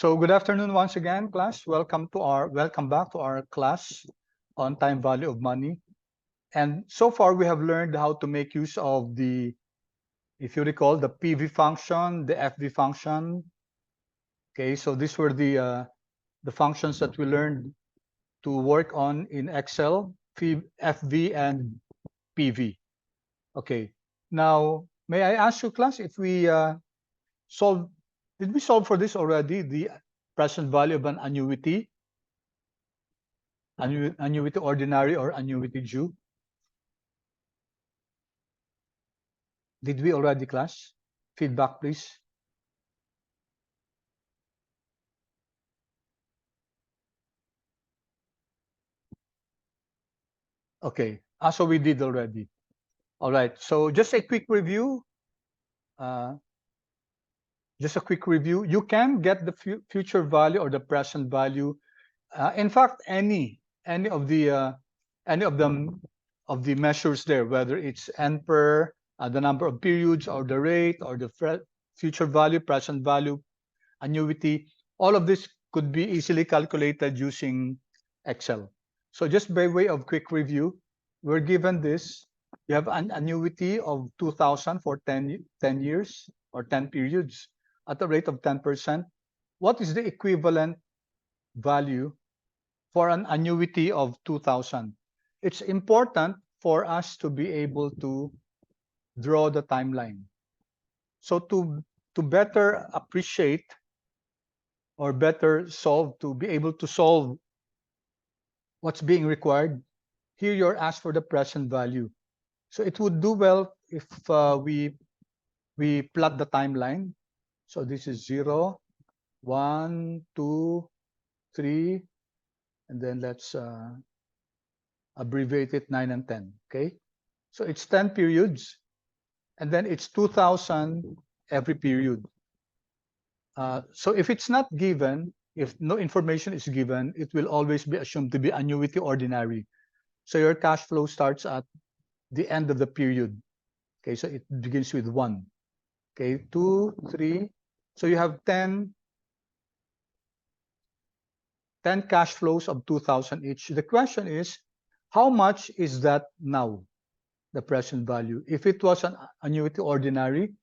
So good afternoon once again, class. Welcome back to our class on time value of money. And so far we have learned how to make use of the, if you recall, the PV function, the FV function. Okay, so these were the functions that we learned to work on in Excel, FV and PV. Okay, now may I ask you, class, if we did we solve for this already? The present value of an annuity, annuity ordinary or annuity due? Did we already, class? Feedback, please. Okay, so we did already. All right, so just a quick review. You can get the future value or the present value. In fact, any of the measures there, whether it's N per, the number of periods, or the rate, or the future value, present value, annuity, all of this could be easily calculated using Excel. So just by way of quick review, we're given this. You have an annuity of 2,000 for 10 years or 10 periods at a rate of 10%. What is the equivalent value for an annuity of 2,000? It's important for us to be able to draw the timeline. So to better appreciate or better solve, to be able to solve what's being required, here you're asked for the present value. So it would do well if we plot the timeline. So this is 0, 1, 2, 3, and then let's abbreviate it 9 and 10. Okay, so it's 10 periods, and then it's 2,000 every period. So if it's not given, if no information is given, it will always be assumed to be annuity ordinary. So your cash flow starts at the end of the period. Okay, so it begins with 1. Okay, 2, 3. So you have 10 cash flows of 2,000 each. The question is, how much is that now, the present value? If it was an annuity ordinary,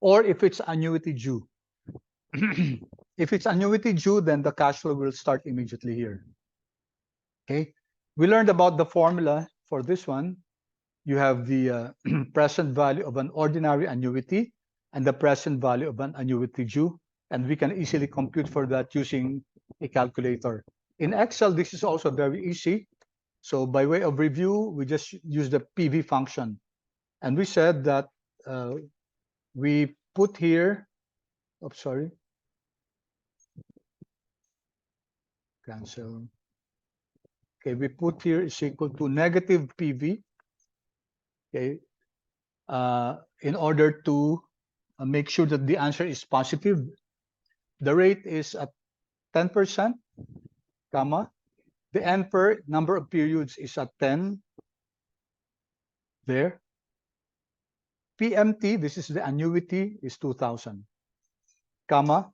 or if it's annuity due. If it's annuity due, then the cash flow will start immediately here. Okay, we learned about the formula for this one. You have the present value of an ordinary annuity and the present value of an annuity due, and we can easily compute for that using a calculator. In Excel, this is also very easy. So by way of review, we just use the PV function, and we said that we put here, cancel. Okay, we put here is equal to negative PV. Okay, in order to make sure that the answer is positive. The rate is at 10%, comma. The N per number of periods is at 10. There. PMT, this is the annuity, is 2,000, comma.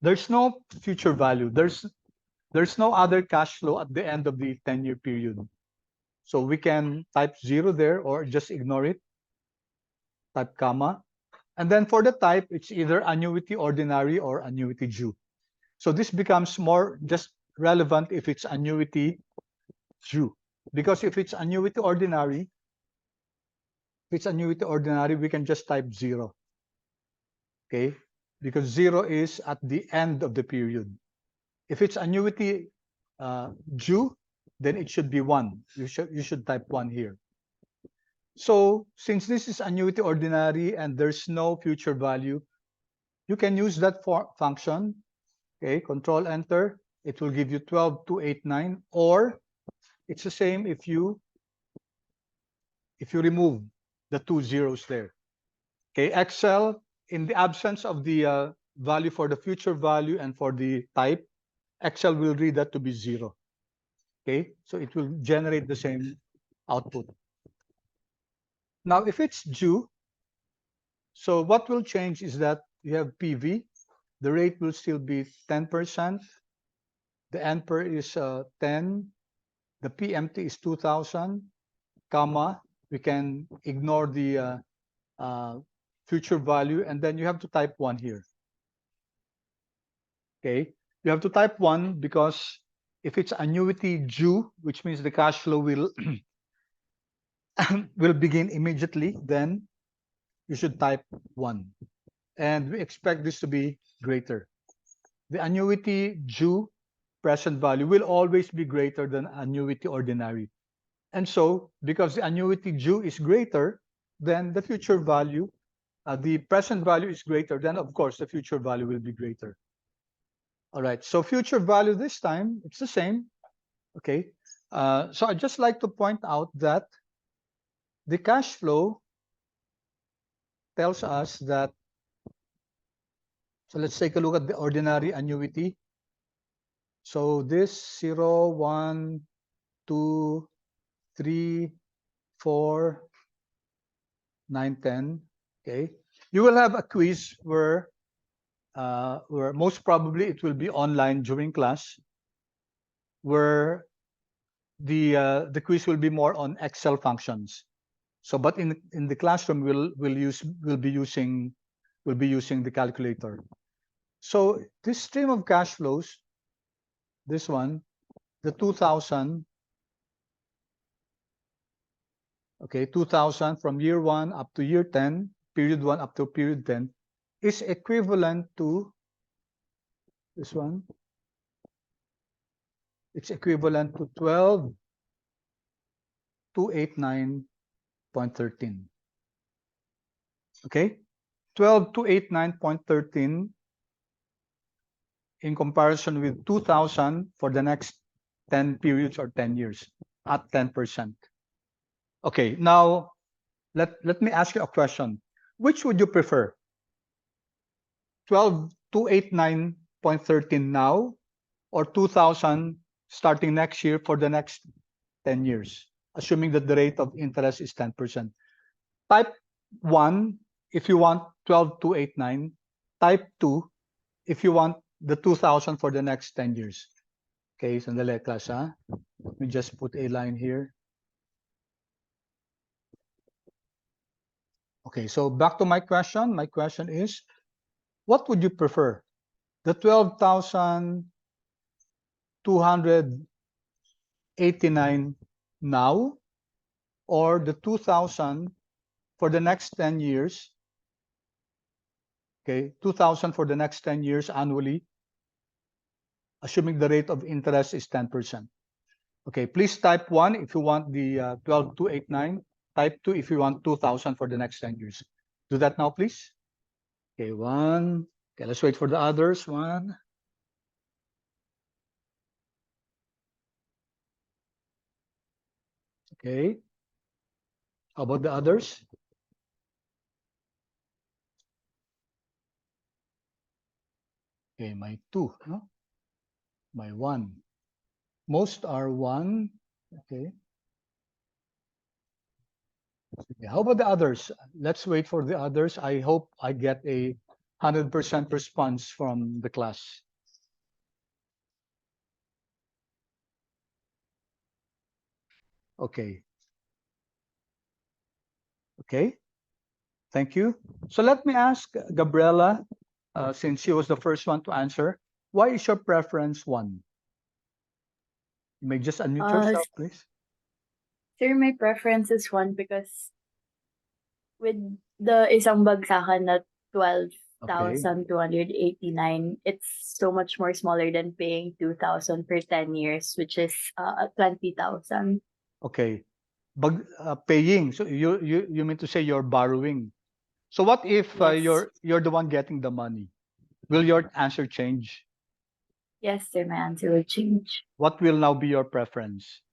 There's no future value. There's no other cash flow at the end of the 10-year period. So we can type 0 there or just ignore it. Type comma. And then for the type, it's either annuity ordinary or annuity due. So this becomes more just relevant if it's annuity due. Because if it's annuity ordinary, we can just type 0. Okay? Because 0 is at the end of the period. If it's annuity due, then it should be 1. You should type 1 here. So since this is annuity ordinary and there's no future value, you can use that function. Okay, Control Enter. It will give you 12,289, or it's the same if you remove the 2 zeros there. Okay, Excel, in the absence of the value for the future value and for the type, Excel will read that to be 0. Okay, so it will generate the same output. Now, if it's due, so what will change is that you have PV. The rate will still be 10%. The NPER is 10. The PMT is 2,000, comma. We can ignore the future value, and then you have to type 1 here. Okay, you have to type 1 because if it's annuity due, which means the cash flow will will begin immediately, then you should type 1. And we expect this to be greater. The annuity due present value will always be greater than annuity ordinary. And so, because the annuity due is greater than the future value, the present value is greater, then of course the future value will be greater. All right, so future value this time, it's the same. Okay, so I'd just like to point out that the cash flow tells us that, so let's take a look at the ordinary annuity. So this 0, 1, 2, 3, 4, 9, 10. Okay, you will have a quiz where most probably it will be online during class, where the quiz will be more on Excel functions. So, but in the classroom, we'll be using the calculator. So this stream of cash flows, this one, the 2,000. Okay, 2,000 from year 1 up to year 10, period 1 up to period 10, is equivalent to this one. It's equivalent to 12,289.13. Okay, 12,289.13 in comparison with 2,000 for the next 10 periods or 10 years at 10%. Okay, now let me ask you a question. Which would you prefer? 12,289.13 now, or 2,000 starting next year for the next 10 years, assuming that the rate of interest is 10%. Type 1 if you want 12,289. Type 2 if you want the 2,000 for the next 10 years. Okay, sandali class, ha? Let me just put a line here. Okay, so back to my question. My question is, what would you prefer? The 12,289 now, or the 2,000 for the next 10 years? Okay, 2,000 for the next 10 years annually, assuming the rate of interest is 10%. Okay, please type 1 if you want the 12,289. Type 2 if you want 2,000 for the next 10 years. Do that now, please. Okay, 1. Okay, let's wait for the others. 1. Okay. How about the others? Okay, my 2, no? My 1. Most are 1. Okay. Okay. How about the others? Let's wait for the others. I hope I get a 100% response from the class. Okay. Okay. Thank you. So let me ask Gabriela, since she was the first one to answer, why is your preference 1? You may just unmute yourself, please. Sir, my preference is 1 because with the isang bagsakan na 12,289, it's so much more smaller than paying 2,000 for 10 years, which is 20,000. Okay. Paying. So you mean to say you're borrowing. So what if Yes. you're the one getting the money? Will your answer change? Yes, sir, my answer will change. What will now be your preference?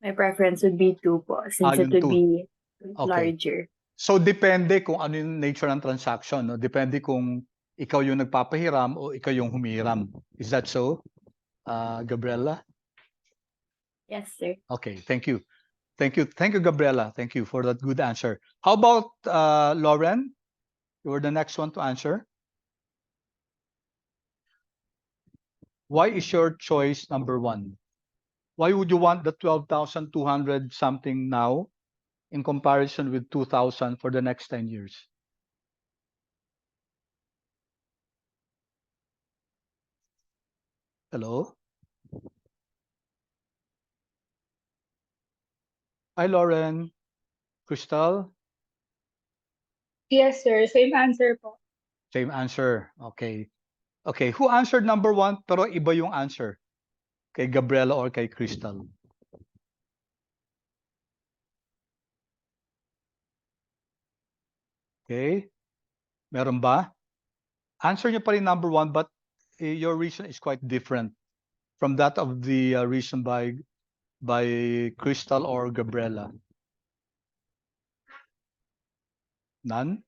My preference would be 2 po, since it Yung would 2. be Okay. larger. So depende kung ano yung nature ng transaction, no? Depende kung ikaw yung nagpapahiram o ikaw yung humiram. Is that so, Gabriela? Yes, sir. Okay, thank you. Thank you, Gabriela. Thank you for that good answer. How about Lauren? You were the next one to answer. why is your choice number one? Why would you want the 12,200 something now in comparison with 2,000 for the next 10 years? Hello? Hi, Lauren. Crystal? Yes, sir. Same answer po. Same answer. Okay. Okay, who answered number one pero iba yung answer? Kay Gabriela or kay Crystal? Okay. Meron ba? Answer niyo pa rin number one, but your reason is quite different from that of the reason by Crystal or Gabriela. None?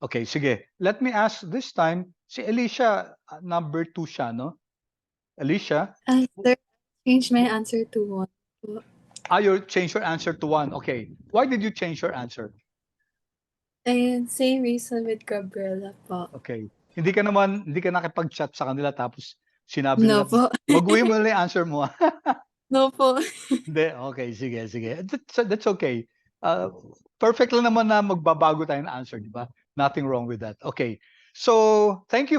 Okay, sige. Let me ask this time, si Alicia, number two siya, no? Alicia, Sir, change my answer to one. you change your answer to one. Okay. Why did you change your answer? And same reason with Gabriela po. Okay. Hindi ka nakipag-chat sa kanila tapos sinabi No nila, po. baguhin mo na yung answer mo. No po. Hindi, okay, sige, sige. That's okay. Perfect lang naman na magbabago tayo ng answer, di ba? Nothing wrong with that. Okay. So, thank you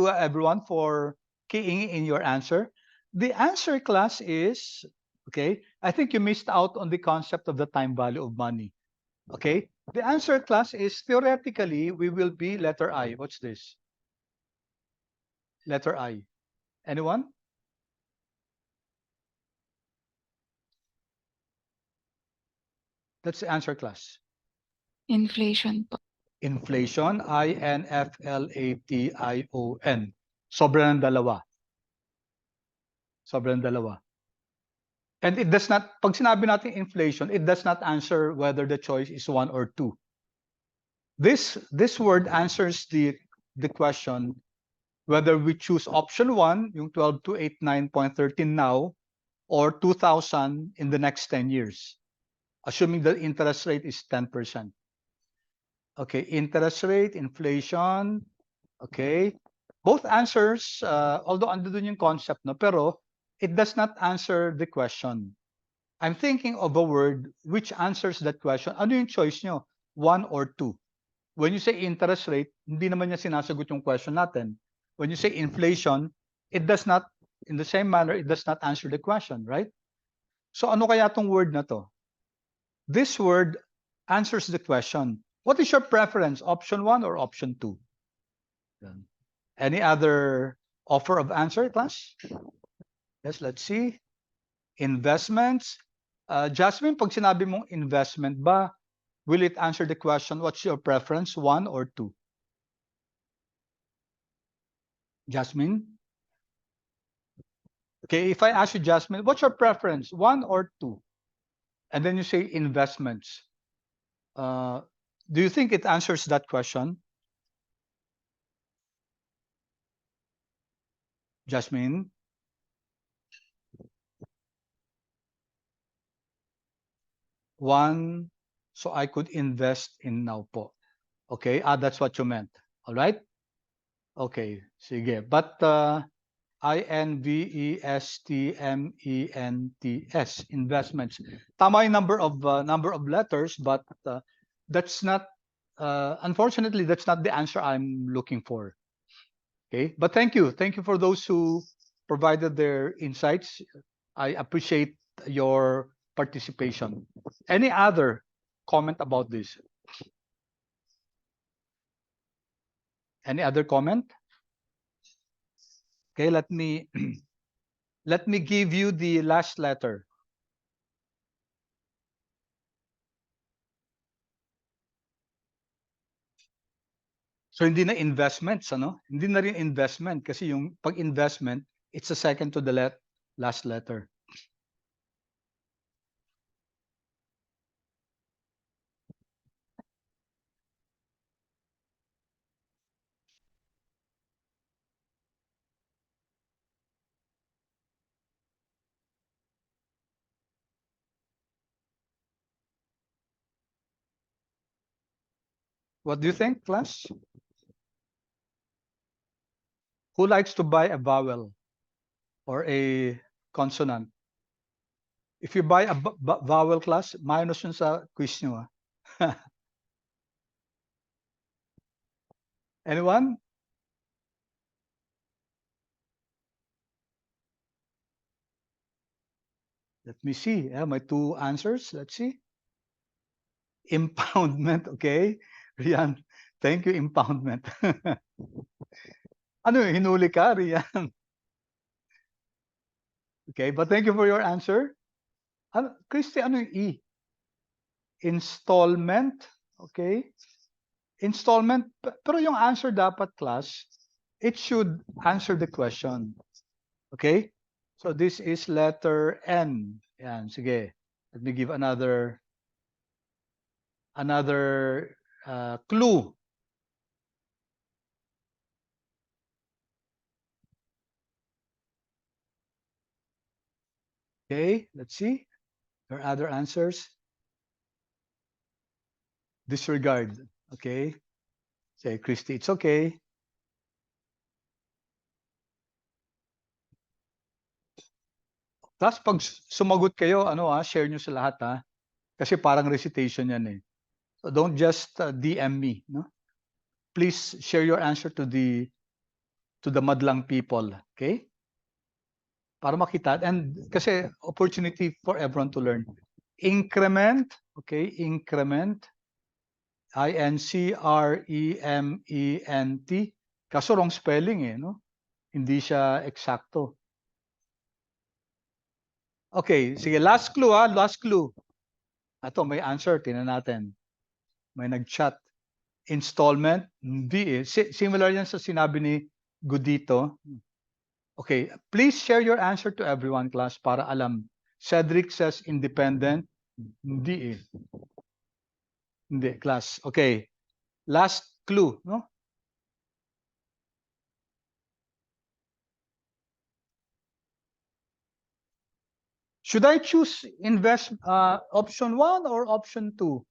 everyone for keying in your answer. The answer class is, okay, I think you missed out on the concept of the time value of money. Okay? The answer class is theoretically we will be letter I. What's this? Letter I. Anyone? That's the answer class. Inflation po. Inflation, inflation. Sobrang dalawa. Sobrang dalawa. And it does not, pag sinabi natin inflation, it does not answer whether the choice is one or two. This word answers the question whether we choose option one, yung 12,289.13 now, or 2,000 in the next 10 years, assuming the interest rate is 10%. Okay, interest rate, inflation, okay. Both answers, although andun yung concept, no, pero it does not answer the question. I'm thinking of a word which answers that question. Ano yung choice nyo? One or two? When you say interest rate, hindi naman niya sinasagot yung question natin. When you say inflation, it does not, in the same manner, it does not answer the question, right? So ano kaya tong word na to? This word answers the question. What is your preference, option one or option two? Any other offer of answer, class? Yes, let's see. Investments. Jasmine, pag sinabi mong investment ba, will it answer the question, what's your preference, one or two? Jasmine? Okay, if I ask you, Jasmine, what's your preference, one or two? And then you say investments. Do you think it answers that question? Jasmine? One, so I could invest in now po. Okay, that's what you meant. All right? Okay, sige. But investments, investments. Tama yung number of letters, but that's not, unfortunately, that's not the answer I'm looking for. Okay, but thank you for those who provided their insights. I appreciate your participation. Any other comment about this? Any other comment? Okay, let me let me give you the last letter. So hindi na investments, ano? Hindi na rin investment kasi yung pag investment, it's the second to the last letter. What do you think, class? Who likes to buy a vowel? or a consonant. If you buy a vowel class, minus yun sa quiz nyo. Anyone? Let me see. My two answers. Let's see. Impoundment. Okay. Rian, thank you, impoundment. Ano, hinuli ka, Rian? Okay, but thank you for your answer. Christy, ano yung E? Installment. Okay. Installment. Pero yung answer dapat, class, it should answer the question. Okay? So this is letter N. Yan, sige. Let me give another clue. Okay, let's see. There are other answers. Disregard. Okay. Say, Christy, it's okay. Tapos pag sumagot kayo, share nyo sa lahat, ha? Kasi parang recitation yan eh. So don't just DM me, no? Please share your answer to the madlang people, okay? Para makita, and kasi opportunity for everyone to learn. Increment, okay? Increment, INCREMENT. Kaso wrong spelling eh, no? Hindi siya eksakto. Okay, sige, last clue ha, last clue. Ito, may answer, tingnan natin. May nag-chat. Installment, hindi eh. Similar yan sa sinabi ni Gudito. Okay, please share your answer to everyone, class, para alam. Cedric says independent. Hindi eh. Hindi, class. Okay. Last clue, no? Should I choose invest option 1 or option 2?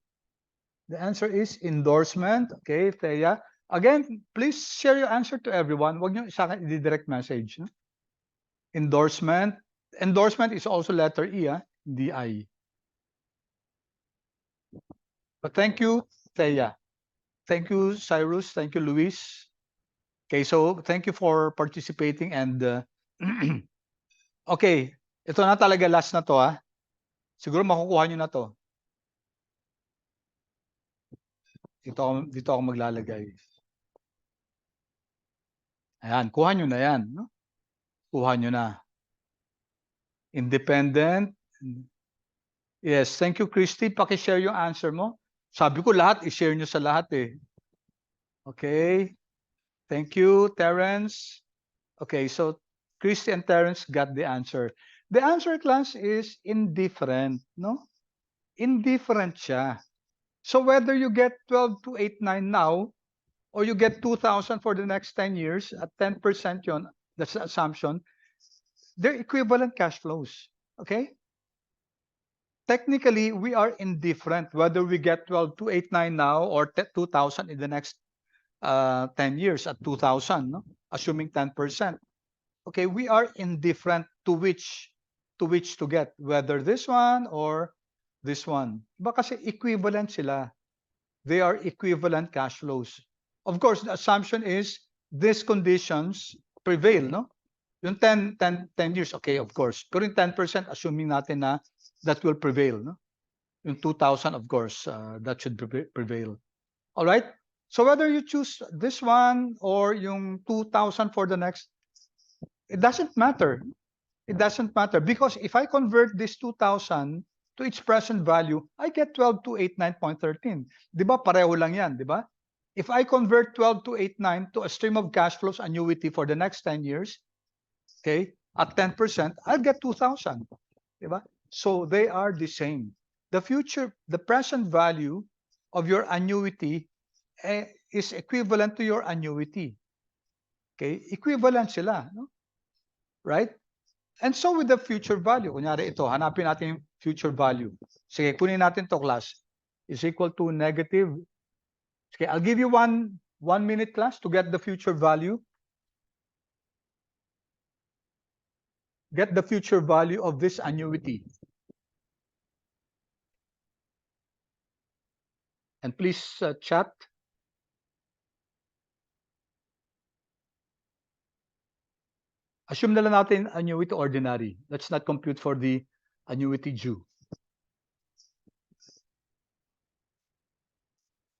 The answer is endorsement. Okay, Thea. Again, please share your answer to everyone. Huwag niyo sa akin i-direct message. No? Endorsement. Endorsement is also letter E, D-I. But thank you, Thea. Thank you, Cyrus. Thank you, Luis. Okay, so thank you for participating and okay, ito na talaga last na to ha. Siguro makukuha nyo na to. Dito ako maglalagay. Ayan, kuha nyo na yan. No? Kuha nyo na. Independent. Yes, thank you, Christy. Paki-share yung answer mo. Sabi ko lahat, i-share nyo sa lahat eh. Okay. Thank you, Terence. Okay, so Christy and Terence got the answer. The answer, class, is indifferent, no? Indifferent siya. So whether you get 12,289 now, or you get 2,000 for the next 10 years at 10% yon, that's the assumption, they're equivalent cash flows, okay? Technically, we are indifferent whether we get 12,289 now or 2,000 in the next 10 years at 2,000, no? Assuming 10%. Okay, we are indifferent to which to get, whether this one or this one. Diba kasi equivalent sila. They are equivalent cash flows. Of course, the assumption is these conditions prevail, no? Yung 10 years, okay, of course. Pero yung 10%, assuming natin na that will prevail, no? Yung 2,000, of course, that should prevail. All right? So whether you choose this one or yung 2,000 for the next, it doesn't matter. It doesn't matter because if I convert this 2,000 to its present value, I get 12,289.13. Di ba? Pareho lang yan, di ba? If I convert 12,289 to a stream of cash flows annuity for the next 10 years, okay, at 10%, I'll get 2,000. Di ba? So they are the same. The present value of your annuity is equivalent to your annuity. Okay? Equivalent sila, no? Right? And so with the future value, kunyari ito, hanapin natin yung future value. Sige, kunin natin to, class. Is equal to negative. Okay, I'll give you one minute, class, to get the future value. get the future value of this annuity. And please chat. Assume na lang natin annuity ordinary. Let's not compute for the annuity due.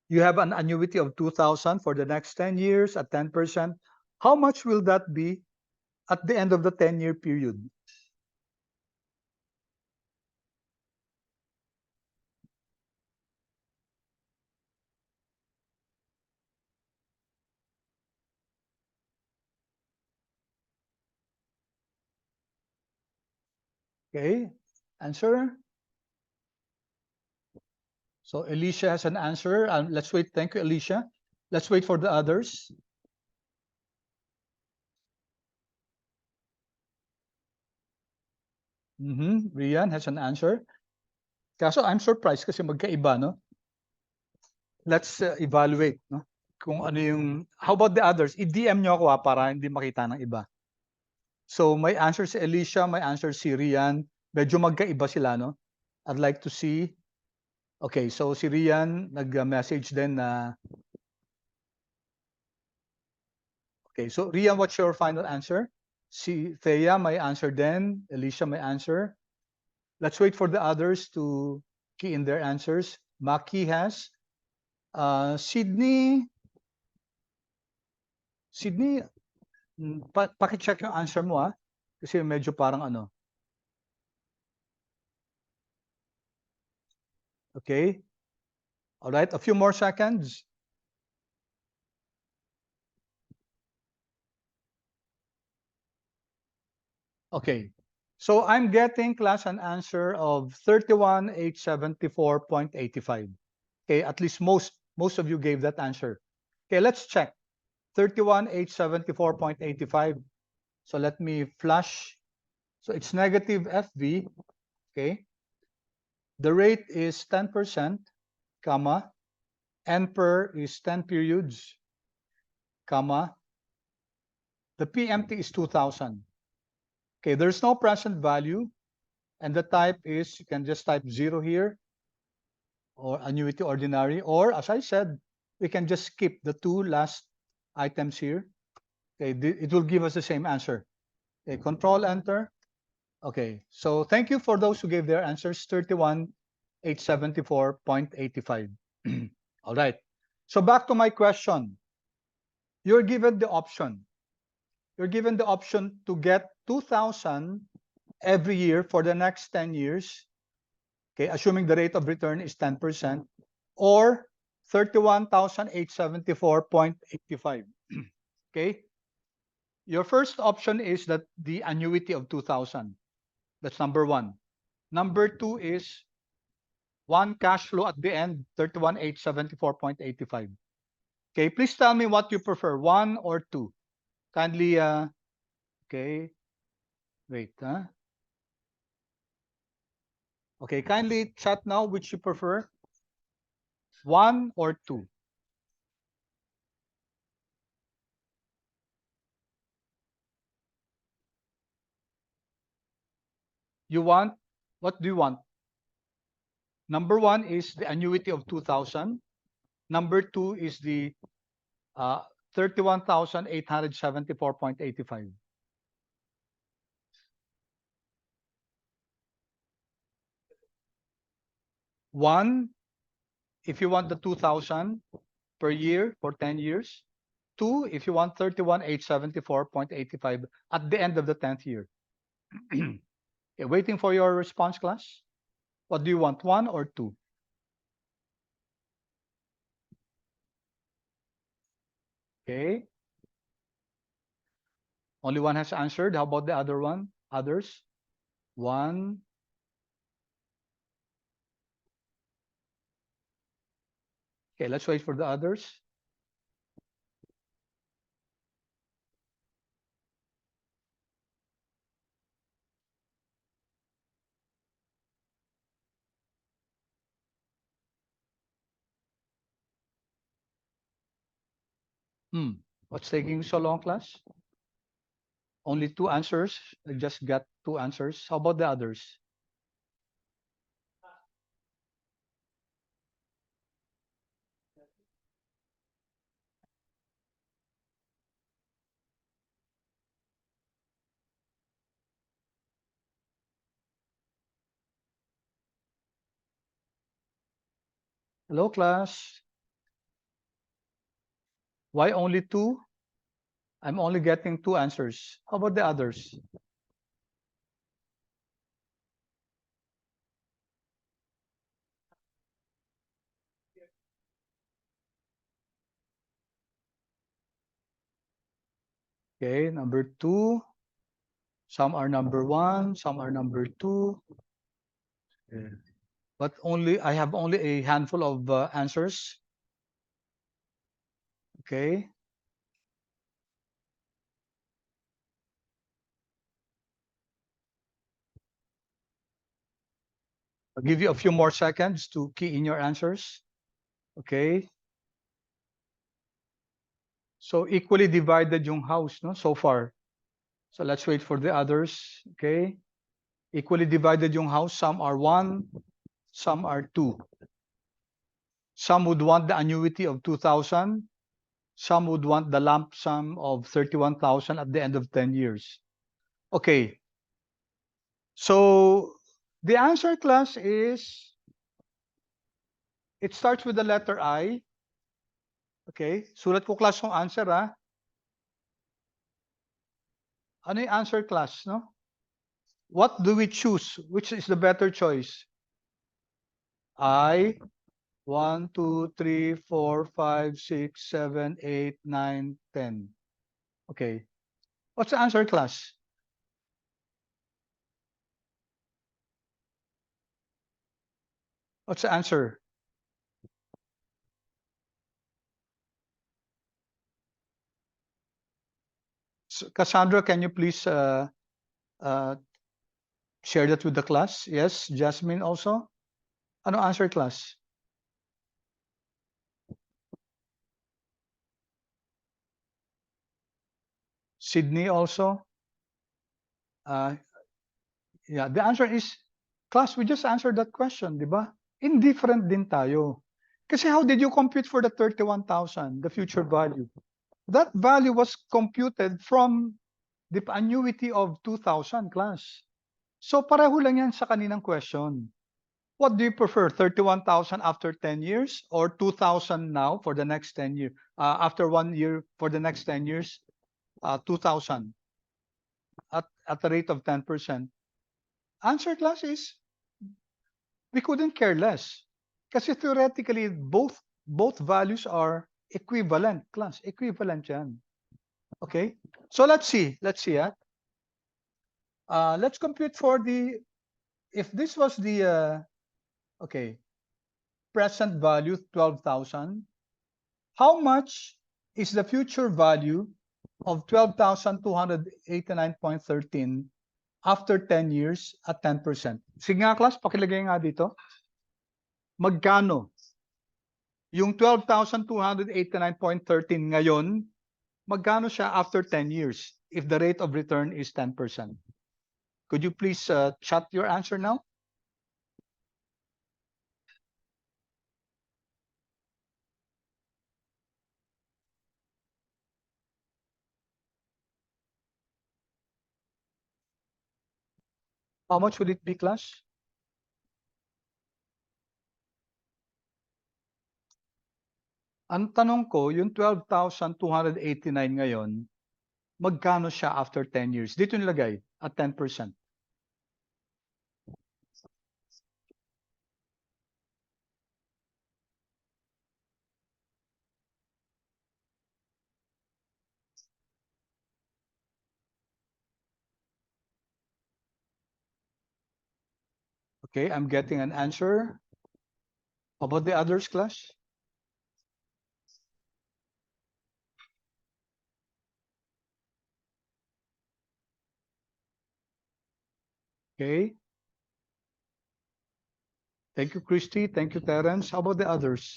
You have an annuity of 2,000 for the next 10 years at 10%. How much will that be at the end of the 10-year period? Okay, answer. So Alicia has an answer. Let's wait. Thank you, Alicia. Let's wait for the others. Rian has an answer. Kaso I'm surprised kasi magkaiba, no? Let's evaluate, no? Kung ano yung, how about the others? I-DM nyo ako para hindi makita ng iba. So my answer si Alicia, my answer si Rian. Medyo magkaiba sila, no? I'd like to see. Okay, so si Rian nag-message din na. Okay, so Rian, what's your final answer? Si Thea, my answer then. Alicia, my answer. Let's wait for the others to key in their answers. Maki has. Sydney, paki-check yung answer mo, ah. Kasi medyo parang ano. Okay. All right, a few more seconds. Okay. So I'm getting class an answer of 31,874.85. Okay, at least most of you gave that answer. Okay, let's check. 31,874.85. So let me flash. So it's negative FV. Okay. The rate is 10%, comma. N per is 10 periods, comma. The PMT is 2,000. Okay, there's no present value. And the type is, you can just type 0 here, or annuity ordinary, or as I said, we can just skip the two last items here. Okay, it will give us the same answer. Okay, control enter. Okay, so thank you for those who gave their answers, 31,874.85. All right, so back to my question. You're given the option. You're given the option to get 2,000 every year for the next 10 years, okay, assuming the rate of return is 10%, or 31,874.85. Okay, your first option is that the annuity of 2,000. That's number one. Number two is one cash flow at the end, 31,874.85. Okay, please tell me what you prefer, one or two. Kindly, okay, wait, okay, kindly chat now which you prefer, one or two. You want, what do you want? Number one is the annuity of 2,000. Number two is the 31,874.85. One, if you want the 2,000 per year for 10 years. Two, if you want 31,874.85 at the end of the 10th year. Okay, waiting for your response, class. What do you want, one or two? Okay. Only one has answered. How about the other one? Others? One. Okay, let's wait for the others. What's taking so long, class? Only two answers. I just got two answers. How about the others? Hello, class. Why only two? I'm only getting two answers. How about the others? Okay, number two. Some are number one, some are number two. Okay. But I have only a handful of answers. Okay. I'll give you a few more seconds to key in your answers. Okay. So equally divided yung house, no, so far. So let's wait for the others. Okay. Equally divided yung house. Some are one, some are two. Some would want the annuity of 2,000. Some would want the lump sum of 31,000 at the end of 10 years. Okay. So the answer, class, is it starts with the letter I. Okay. Sulat ko, class, yung answer, ha. Ano yung answer, class, no? What do we choose? Which is the better choice? I, 1, 2, 3, 4, 5, 6, 7, 8, 9, 10. Okay. What's the answer, class? What's the answer? Cassandra, can you please share that with the class? Yes, Jasmine also. Ano answer, class? Sydney also. Yeah, the answer is, class, we just answered that question, di ba? Indifferent din tayo. Kasi how did you compute for the 31,000, the future value? That value was computed from the annuity of 2,000, class. So pareho lang yan sa kaninang question. What do you prefer, 31,000 after 10 years or 2,000 now for the next 10 years? After 1 year for the next 10 years, 2,000 at the rate of 10%. Answer, class, is we couldn't care less. Kasi theoretically, both values are equivalent, class. Equivalent yan. Okay? So let's see. Let's compute for if this was the, okay, present value, 12,000, how much is the future value of 12,289.13 after 10 years at 10%? Sige nga, class, pakilagay nga dito. Magkano yung 12,289.13 ngayon, magkano siya after 10 years if the rate of return is 10%? Could you please chat your answer now? How much would it be, class? Ang tanong ko, yung 12,289 ngayon, magkano siya after 10 years? Dito nilagay at 10%. Okay, I'm getting an answer. How about the others, class? Okay. Thank you, Christy. Thank you, Terence. How about the others?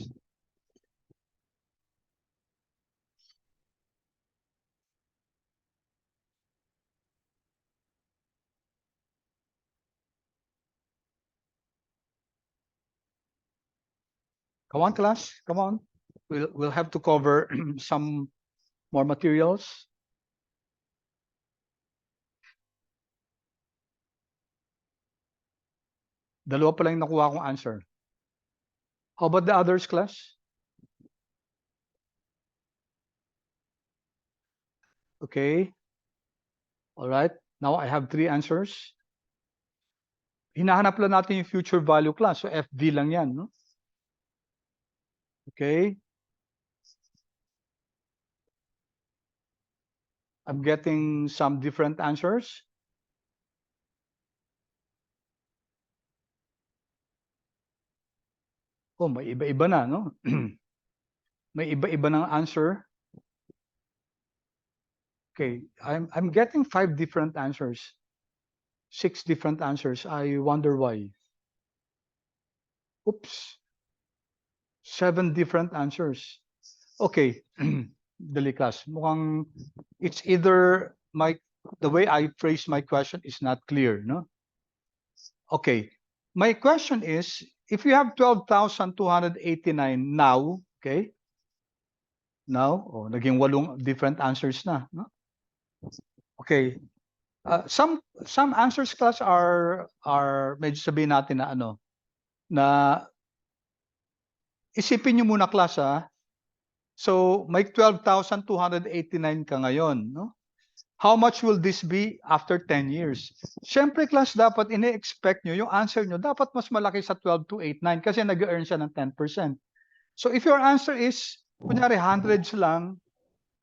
Come on, class. Come on. We'll have to cover some more materials. Dalawa pa lang yung nakuha kong answer. How about the others, class? Okay. All right. Now I have 3 answers. Hinahanap lang natin yung future value, class. So FD lang yan, no? Okay. I'm getting some different answers. Oh, may iba-iba na, no? May iba-iba ng answer. Okay, I'm getting 5 different answers. 6 different answers. I wonder why. Oops. 7 different answers. Okay. Dali, class. Mukhang it's either the way I phrase my question is not clear, no? Okay. My question is, if you have 12,289 now, okay? Now, naging 8 different answers na, no? Okay. Some answers, class, are medyo sabihin natin na na isipin niyo muna, class, so may 12,289 ka ngayon, no? How much will this be after 10 years? Siyempre, class, dapat ine-expect nyo, yung answer nyo, dapat mas malaki sa 12,289 kasi nag-earn siya ng 10%. So if your answer is, kunyari, hundreds lang,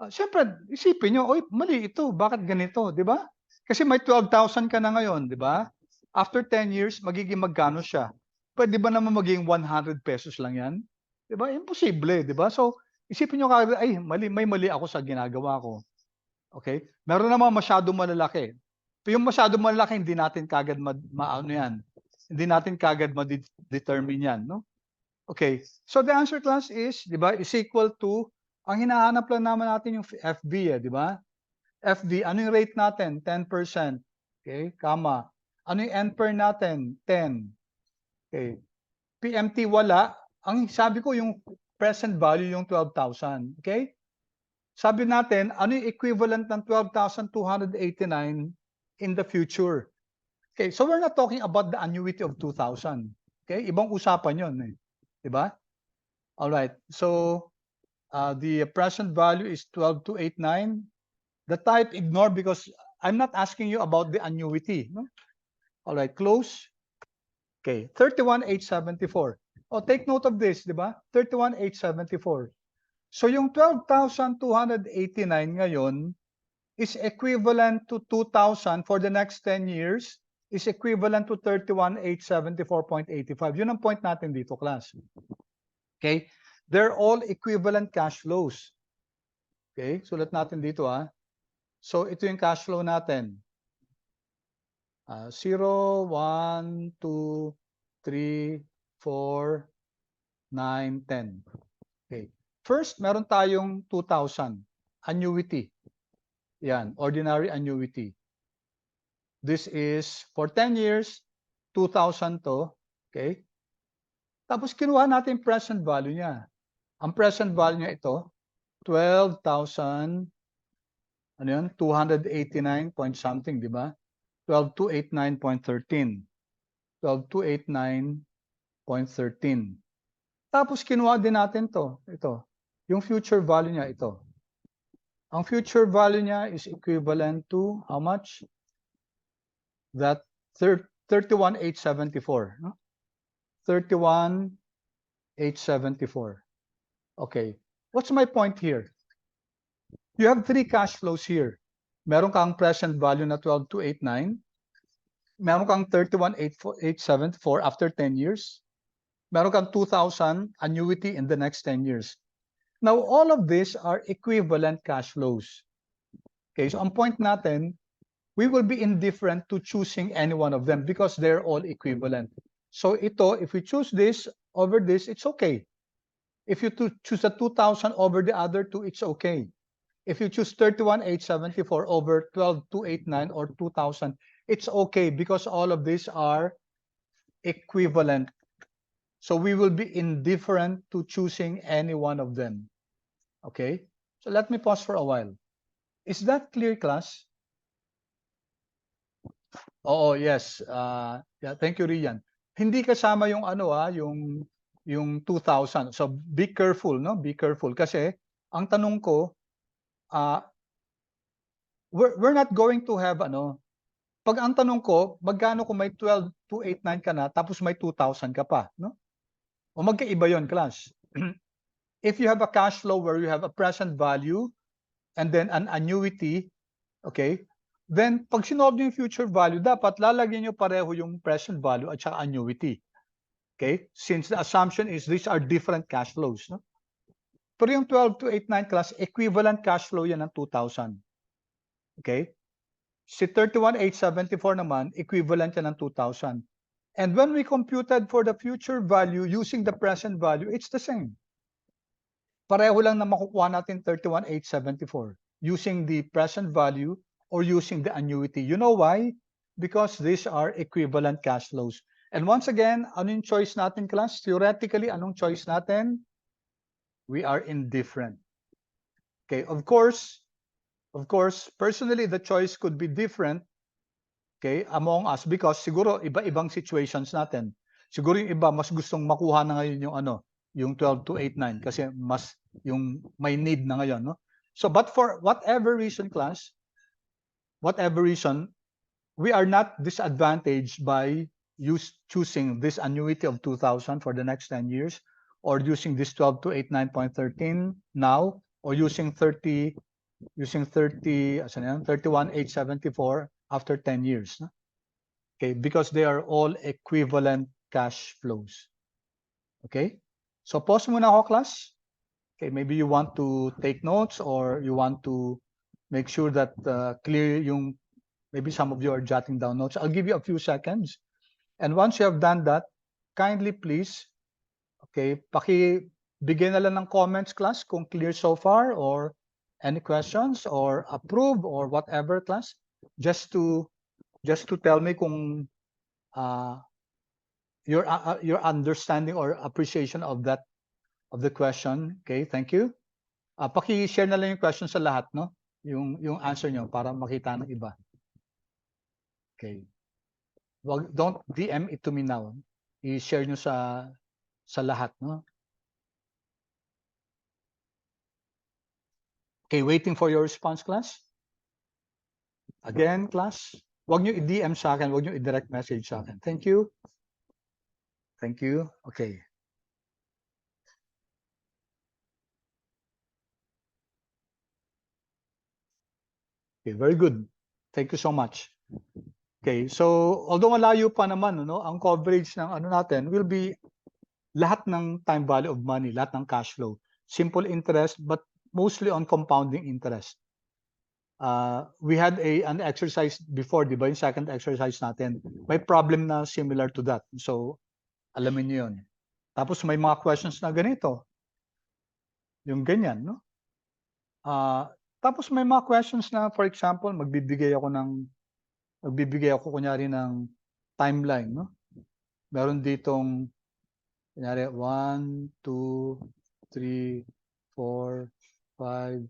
siyempre, isipin nyo, oy, mali ito, bakit ganito, di ba? Kasi may 12,000 ka na ngayon, di ba? After 10 years, magiging magkano siya? Pwede ba naman maging 100 pesos lang yan? Di ba? Imposible, di ba? So, isipin nyo kagad, ay, may mali ako sa ginagawa ko. Okay? Meron naman masyado malalaki. Yung masyado malalaki, hindi natin kagad yan. Hindi natin kagad ma-determine yan, no? Okay. So the answer, class, is, di ba, is equal to, ang hinahanap lang naman natin yung FB, di ba? FD, ano yung rate natin? 10%. Okay, comma. Ano yung NPER natin? 10. Okay. PMT, wala. Ang sabi ko, yung present value, yung 12,000. Okay? Sabi natin, ano yung equivalent ng 12,289 in the future? Okay, so we're not talking about the annuity of 2,000. Okay, ibang usapan yun. Diba? All right, so the present value is 12,289. The type, ignore because I'm not asking you about the annuity. No? All right, close. Okay, 31,874. Oh, take note of this, diba? 31,874. So yung 12,289 ngayon is equivalent to 2,000 for the next 10 years is equivalent to 31,874.85. Yun ang point natin dito, class. Okay? They're all equivalent cash flows. Okay? Sulat natin dito, So ito yung cash flow natin. 0, 1, 2, 3, 4, 9, 10. Okay. First, meron tayong 2,000. Annuity. Yan, ordinary annuity. This is for 10 years, 2,000 to. Okay? Tapos kinuha natin present value niya. Ang present value niya ito, 12,000, ano yun? 289 point something, di ba? 12,289.13. 12,289.13. Tapos kinuha din natin to, ito. Yung future value niya, ito. Ang future value niya is equivalent to how much? That 31,874. No? 31,874. Okay. What's my point here? You have 3 cash flows here. Meron kang present value na 12,289. Meron kang 31,874 after 10 years. Meron kang 2,000 annuity in the next 10 years. Now, all of these are equivalent cash flows. Okay, so ang point natin, we will be indifferent to choosing any one of them because they're all equivalent. So ito, if we choose this over this, it's okay. If you choose the 2,000 over the other two, it's okay. If you choose 31,874 over 12,289 or 2,000, it's okay because all of these are equivalent So we will be indifferent to choosing any one of them. Okay? So let me pause for a while. Is that clear, class? Oo, yes. Yeah, thank you, Rian. Hindi kasama yung ano yung 2,000. So be careful, no? Be careful kasi ang tanong ko, we're not going to have ano, pag ang tanong ko, magkano kung may 12,289 ka na tapos may 2,000 ka pa, no? O magkaiba yon, class. If you have a cash flow where you have a present value and then an annuity, okay? Then pag sinolve niyo yung future value, dapat lalagyan niyo pareho yung present value at saka annuity. Okay? Since the assumption is these are different cash flows, no? Pero yung 12,289 class, equivalent cash flow yan ng 2,000. Okay? Si 31,874 naman, equivalent yan ng 2,000. And when we computed for the future value using the present value, it's the same. Pareho lang na makukuha natin 31,874 using the present value or using the annuity. You know why? Because these are equivalent cash flows. And once again, anong choice natin, class? Theoretically, anong choice natin? We are indifferent. Okay, of course, personally, the choice could be different, okay, among us because siguro iba-ibang situations natin. Siguro yung iba mas gustong makuha na ngayon yung ano, yung 12,289 kasi mas yung may need na ngayon, no? So but for whatever reason, class, whatever reason, we are not disadvantaged by choosing this annuity of 2,000 for the next 10 years or using this 12,289.13 now or using 31,874 after 10 years. No? Okay, because they are all equivalent cash flows. Okay, so pause muna ako, class. Okay, maybe you want to take notes or you want to make sure that clear yung, maybe some of you are jotting down notes. I'll give you a few seconds. And once you have done that, kindly please, okay, pakibigay na lang ng comments, class, kung clear so far or any questions or approve or whatever, class, just to tell me kung your understanding or appreciation of that of the question. Okay, thank you. Paki-share na lang yung question sa lahat, no? Yung answer nyo para makita ng iba. Okay. Well, don't DM it to me now. I-share nyo sa lahat, no? Okay, waiting for your response, class. Again, class, wag nyo i-DM sa akin, wag nyo i-direct message sa akin. Thank you. Thank you. Okay. Okay, very good. Thank you so much. Okay, so although malayo pa naman, no, ang coverage ng ano natin will be lahat ng time value of money, lahat ng cash flow. Simple interest, but mostly on compounding interest. We had an exercise before, di ba? Yung second exercise natin. May problem na similar to that. So, alamin niyo yun. Tapos may mga questions na ganito. Yung ganyan, no? Tapos may mga questions na, for example, magbibigay ako kunyari ng timeline, no? Meron ditong kunyari 1, 2, 3, 4, 5,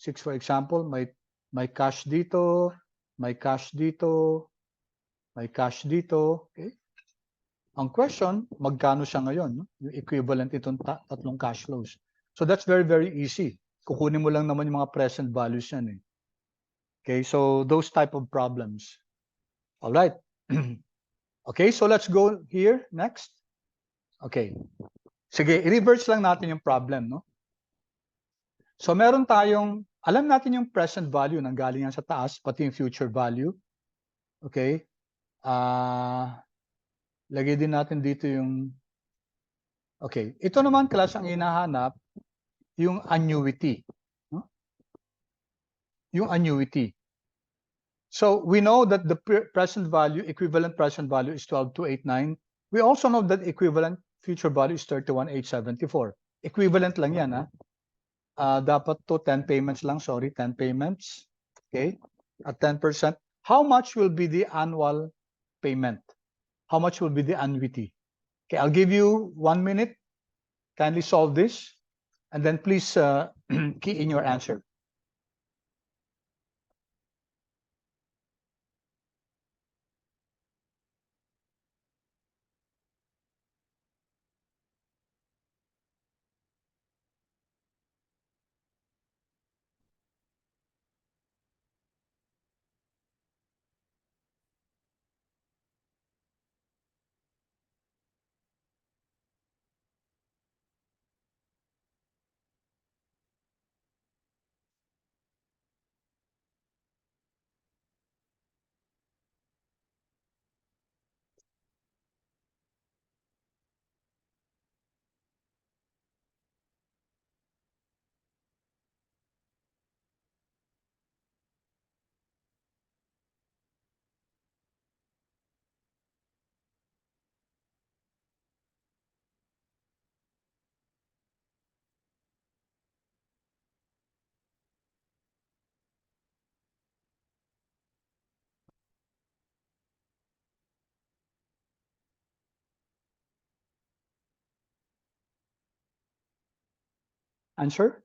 6, for example, may cash dito, may cash dito, may cash dito. Okay? Ang question, magkano siya ngayon? No? Yung equivalent itong tatlong cash flows. So that's very, very easy. Kukunin mo lang naman yung mga present values yan. Eh. Okay, so those type of problems. All right. Okay, so let's go here next. Okay. Sige, i-reverse lang natin yung problem, no? So meron tayong, alam natin yung present value nang galing yan sa taas, pati yung future value. Okay? Lagay din natin dito yung, okay. Ito naman, class, ang hinahanap, yung annuity. No? Yung annuity. So we know that the present value, equivalent present value is 12,289. We also know that equivalent future value is 31,874. Equivalent lang yan, ha? Dapat to 10 payments lang, sorry, 10 payments. Okay? At 10%. How much will be the annual payment? How much will be the annuity? Okay, I'll give you 1 minute. Kindly solve this, and then please key in your answer. Answer?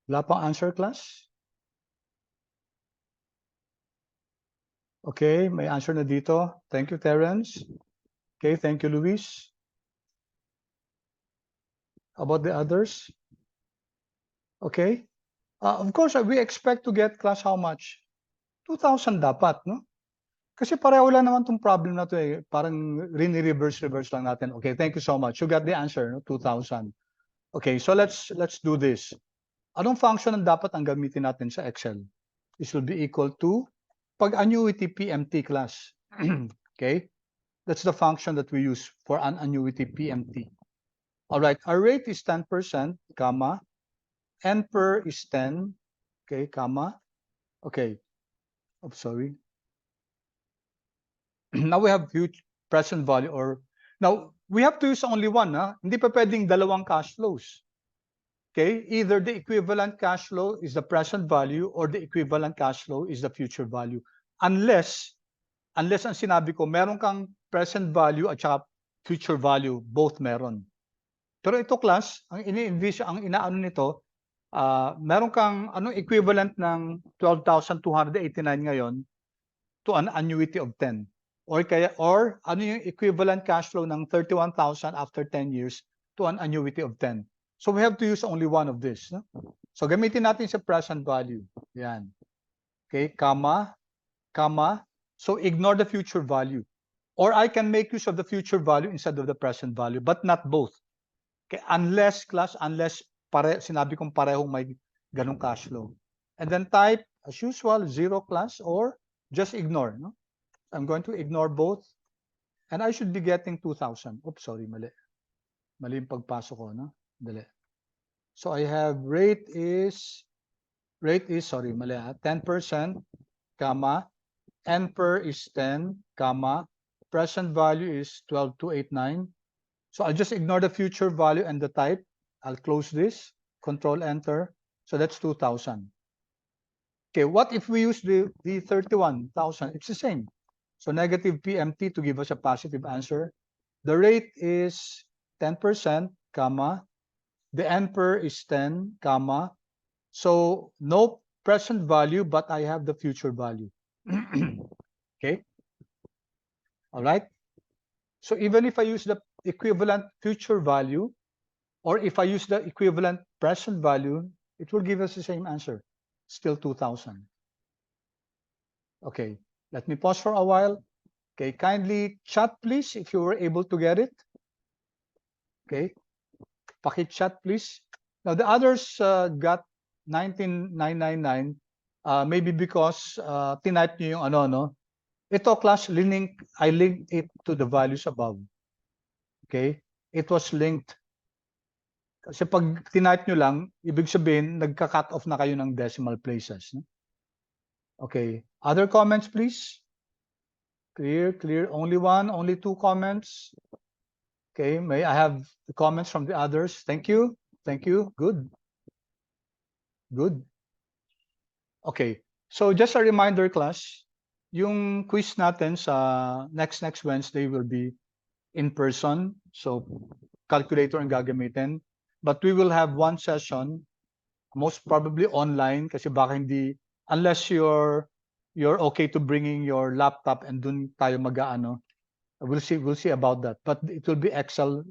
Wala pang answer, class? Okay, may answer na dito. Thank you, Terence. Okay, thank you, Luis. How about the others? Okay. Of course, we expect to get, class, how much? 2,000 dapat, no? Kasi pareho lang naman tong problem na to eh. Parang reverse lang natin. Okay, thank you so much. You got the answer, no? 2,000. Okay, so let's do this. Anong function ang dapat ang gamitin natin sa Excel? This will be equal to pag annuity PMT, class. Okay? That's the function that we use for an annuity PMT. All right, our rate is 10%, comma, N per is 10, okay, comma, okay. Oh, sorry. Now we have future present value, or now we have to use only one, ha? Hindi pa pwedeng dalawang cash flows. Okay, either the equivalent cash flow is the present value or the equivalent cash flow is the future value. Unless ang sinabi ko, meron kang present value at saka future value, both meron. Pero ito, class, ang inaano nito, meron kang anong equivalent ng 12,289 ngayon to an annuity of 10. Or ano yung equivalent cash flow ng 31,000 after 10 years to an annuity of 10. So we have to use only one of this. No? So gamitin natin sa present value. Yan. Okay, comma, comma. So ignore the future value. Or I can make use of the future value instead of the present value, but not both. Okay, unless sinabi kong parehong may ganong cash flow. And then type, as usual, 0 class or just ignore. No? I'm going to ignore both. And I should be getting 2,000. Oops, sorry, mali. Mali yung pagpasok ko, no? Dali. So I have rate is, sorry, mali ha, 10%, comma, NPER is 10, comma, present value is 12,289. So I'll just ignore the future value and the type. I'll close this, Control Enter. So that's 2,000. Okay, what if we use the 31,000? It's the same. So negative PMT to give us a positive answer. The rate is 10%, comma. The NPER is 10, comma. So no present value, but I have the future value. Okay. All right. So even if I use the equivalent future value, or if I use the equivalent present value, it will give us the same answer, still 2,000. Okay, let me pause for a while. Okay, kindly chat, please, if you were able to get it. Okay, paki-chat, please. Now, the others got 19,999, maybe because tinype nyo yung ano, no? Ito, class, I linked it to the values above. Okay, it was linked. Kasi pag tinype nyo lang, ibig sabihin, nagka-cut off na kayo ng decimal places. No? Okay, other comments, please? Clear, clear. Only one, only two comments. Okay, may I have the comments from the others? Thank you. Thank you. Good. Good. Okay, so just a reminder, class, yung quiz natin sa next Wednesday will be in person. So calculator ang gagamitin. But we will have one session, most probably online, kasi baka hindi, unless you're okay to bringing your laptop and dun tayo mag-aano. We'll see about that. But it will be Excel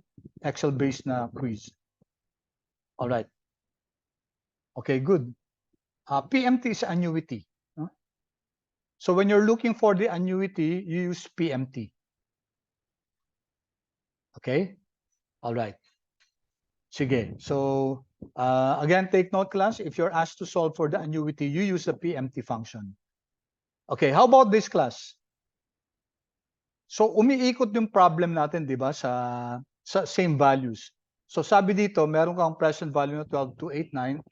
based na quiz. All right. Okay, good. PMT is annuity. No? So when you're looking for the annuity, you use PMT. Okay? All right. Sige. So again, take note, class. If you're asked to solve for the annuity, you use the PMT function. Okay, how about this, class? So umiikot yung problem natin, di ba, sa same values. So sabi dito, meron kang present value na 12,289.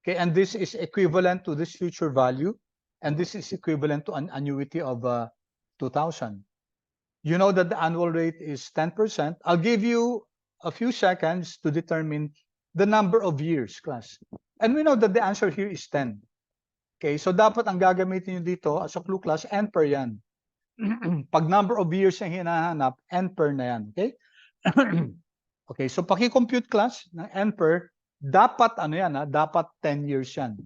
Okay, and this is equivalent to this future value, and this is equivalent to an annuity of 2,000. You know that the annual rate is 10%. I'll give you a few seconds to determine the number of years, class. And we know that the answer here is 10. Okay, so dapat ang gagamitin nyo dito as a clue, class, NPER yan. Pag number of years yung hinahanap, NPER na yan. Okay? Okay, so paki-compute, class, ng NPER, dapat ano yan, dapat 10 years yan.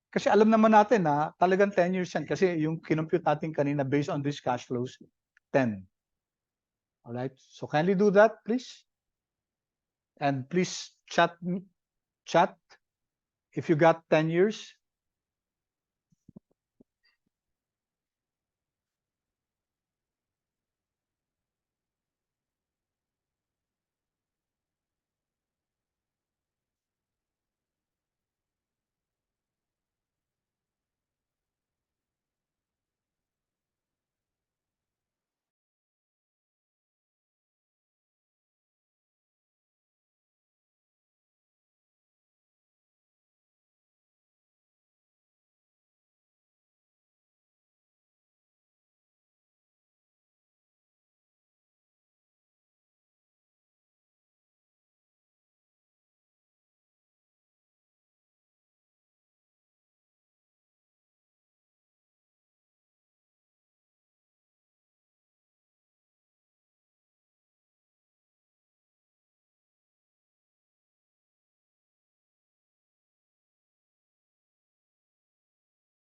Kasi alam naman natin na talagang 10 years yan kasi yung kinompute natin kanina based on these cash flows, 10. Alright, so kindly do that, please. And please chat if you got 10 years.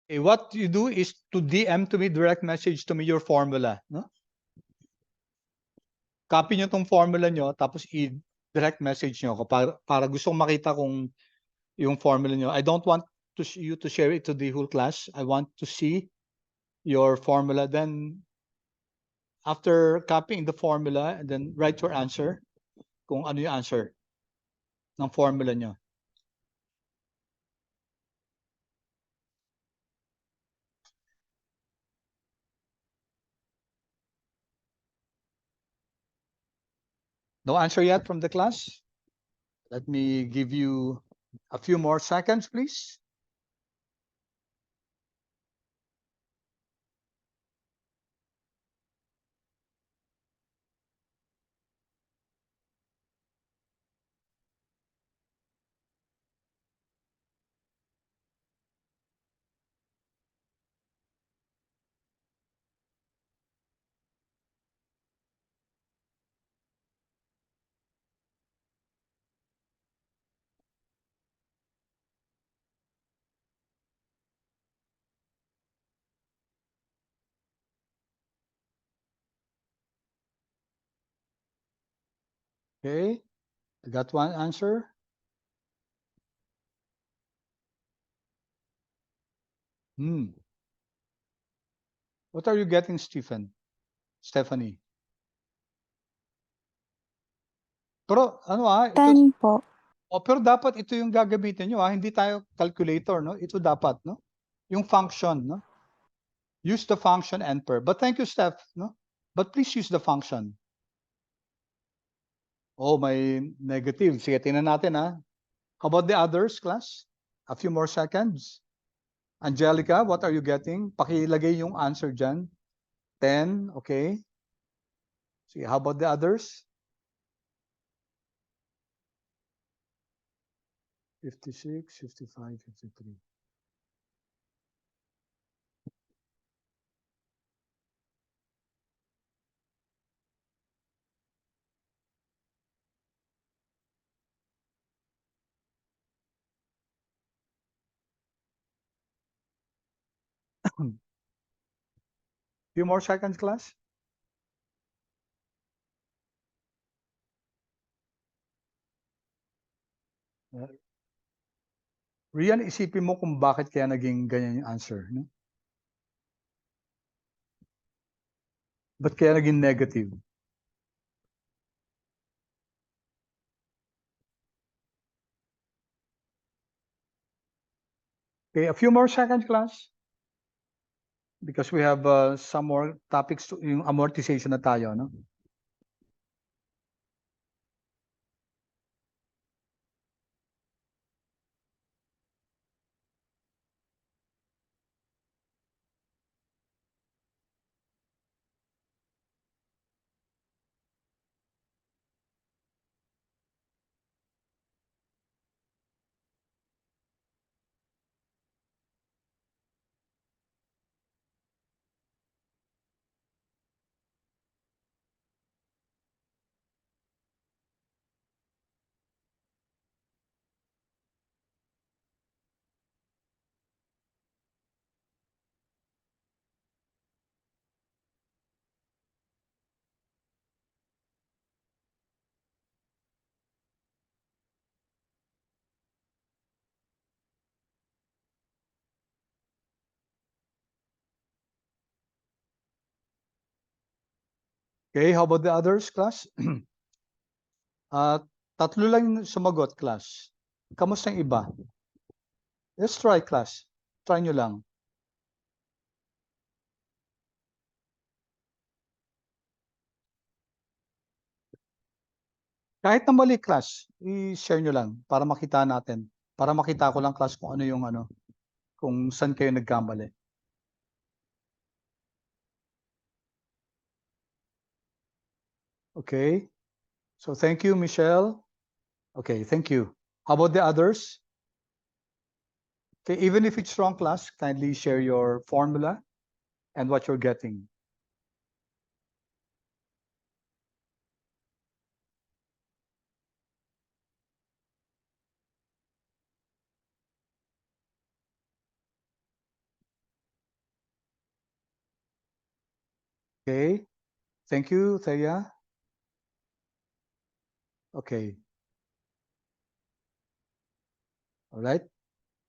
Okay, what you do is to DM to me, direct message to me your formula. No? Copy nyo tong formula nyo, tapos direct message nyo para gustong makita kung yung formula nyo. I don't want you to share it to the whole class. I want to see your formula. Then after copying the formula, and then write your answer kung ano yung answer ng formula nyo. No answer yet from the class? Let me give you a few more seconds, please. Okay, I got one answer. What are you getting, Stephanie? Pero ano ito, 10 po. pero dapat ito yung gagamitin nyo hindi tayo calculator, no? Ito dapat, no? Yung function, no? Use the function and per. But thank you, Steph, no? But please use the function. Oh, may negative. Sige, tingnan natin, How about the others, class? A few more seconds. Angelica, what are you getting? Pakilagay yung answer dyan. 10, okay. Sige, how about the others? 56, 55, 53. Few more seconds, class. Rian, isipin mo kung bakit kaya naging ganyan yung answer. No? Ba't kaya naging negative? Okay, a few more seconds, class. Because we have some more topics to yung amortization na tayo, no? Okay, how about the others, class? Tatlo lang sumagot, class. Kamusta yung iba? Let's try, class. Try nyo lang. Kahit na mali, class, i-share nyo lang para makita natin. Para makita ko lang, class, kung ano yung kung saan kayo nagkamali. Okay. So thank you, Michelle. Okay, thank you. How about the others? Okay, even if it's wrong, class, kindly share your formula and what you're getting. Okay, thank you, Thea. Okay. All right.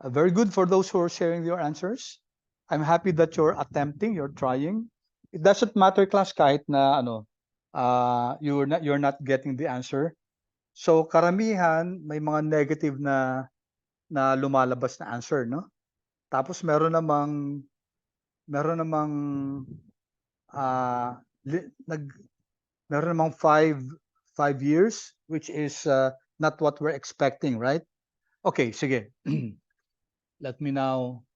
Very good for those who are sharing your answers. I'm happy that you're attempting, you're trying. It doesn't matter class kahit na you're not getting the answer. So karamihan may mga negative na lumalabas na answer, no? Tapos meron namang uh, li- nag meron namang 5 years, which is not what we're expecting, right? Okay, sige. Let me now.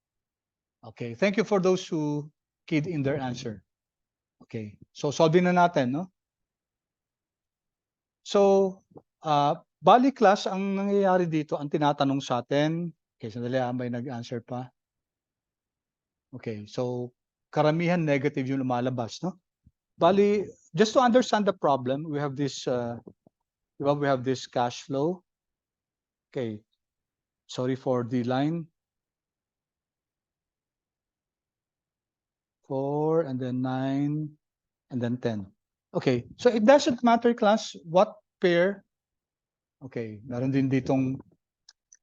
Okay, thank you for those who keyed in their answer. Okay, so solving na natin, no? So, bali class, ang nangyayari dito, ang tinatanong sa atin, okay, sandali may nag-answer pa. Okay, so karamihan negative yung lumalabas, no? Bali, just to understand the problem, we have this cash flow. Okay, sorry for the line. 4 and then 9 and then 10. Okay, so it doesn't matter class what pair. Okay, meron din ditong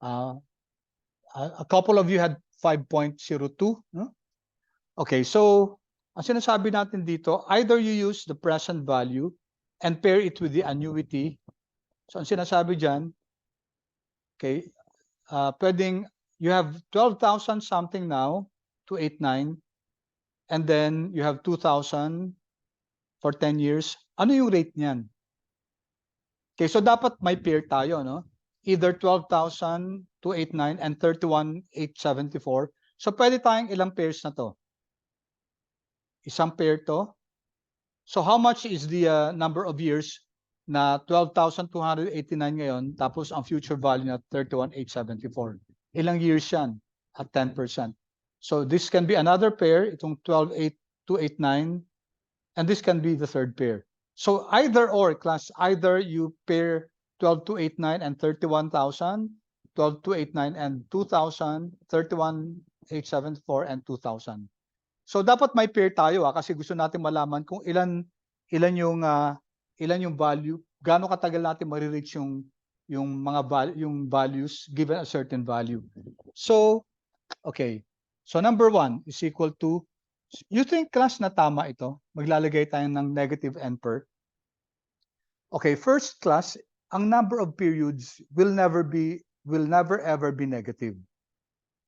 a couple of you had 5.02, no? Okay, so ang sinasabi natin dito, either you use the present value and pair it with the annuity. So ang sinasabi diyan, okay, pwedeng you have 12,000 something now, 289, and then you have 2,000 for 10 years. Ano yung rate niyan? Okay, so dapat may pair tayo, no? Either 12,289 and 31,874. So pwede tayong ilang pairs na to? Isang pair to. So how much is the number of years na 12,289 ngayon, tapos ang future value na 31,874? Ilang years yan at 10%? So this can be another pair, itong 12,289, and this can be the third pair. So either or class, either you pair 12,289 and 31,000, 12,289 and 2,000, 31,874 and 2,000. So dapat may pair tayo kasi gusto natin malaman kung ilan yung value, gaano katagal natin ma-reach yung values given a certain value. So okay. So number 1 is equal to, you think class na tama ito? Maglalagay tayo ng negative n per. Okay, first class, ang number of periods will never ever be negative.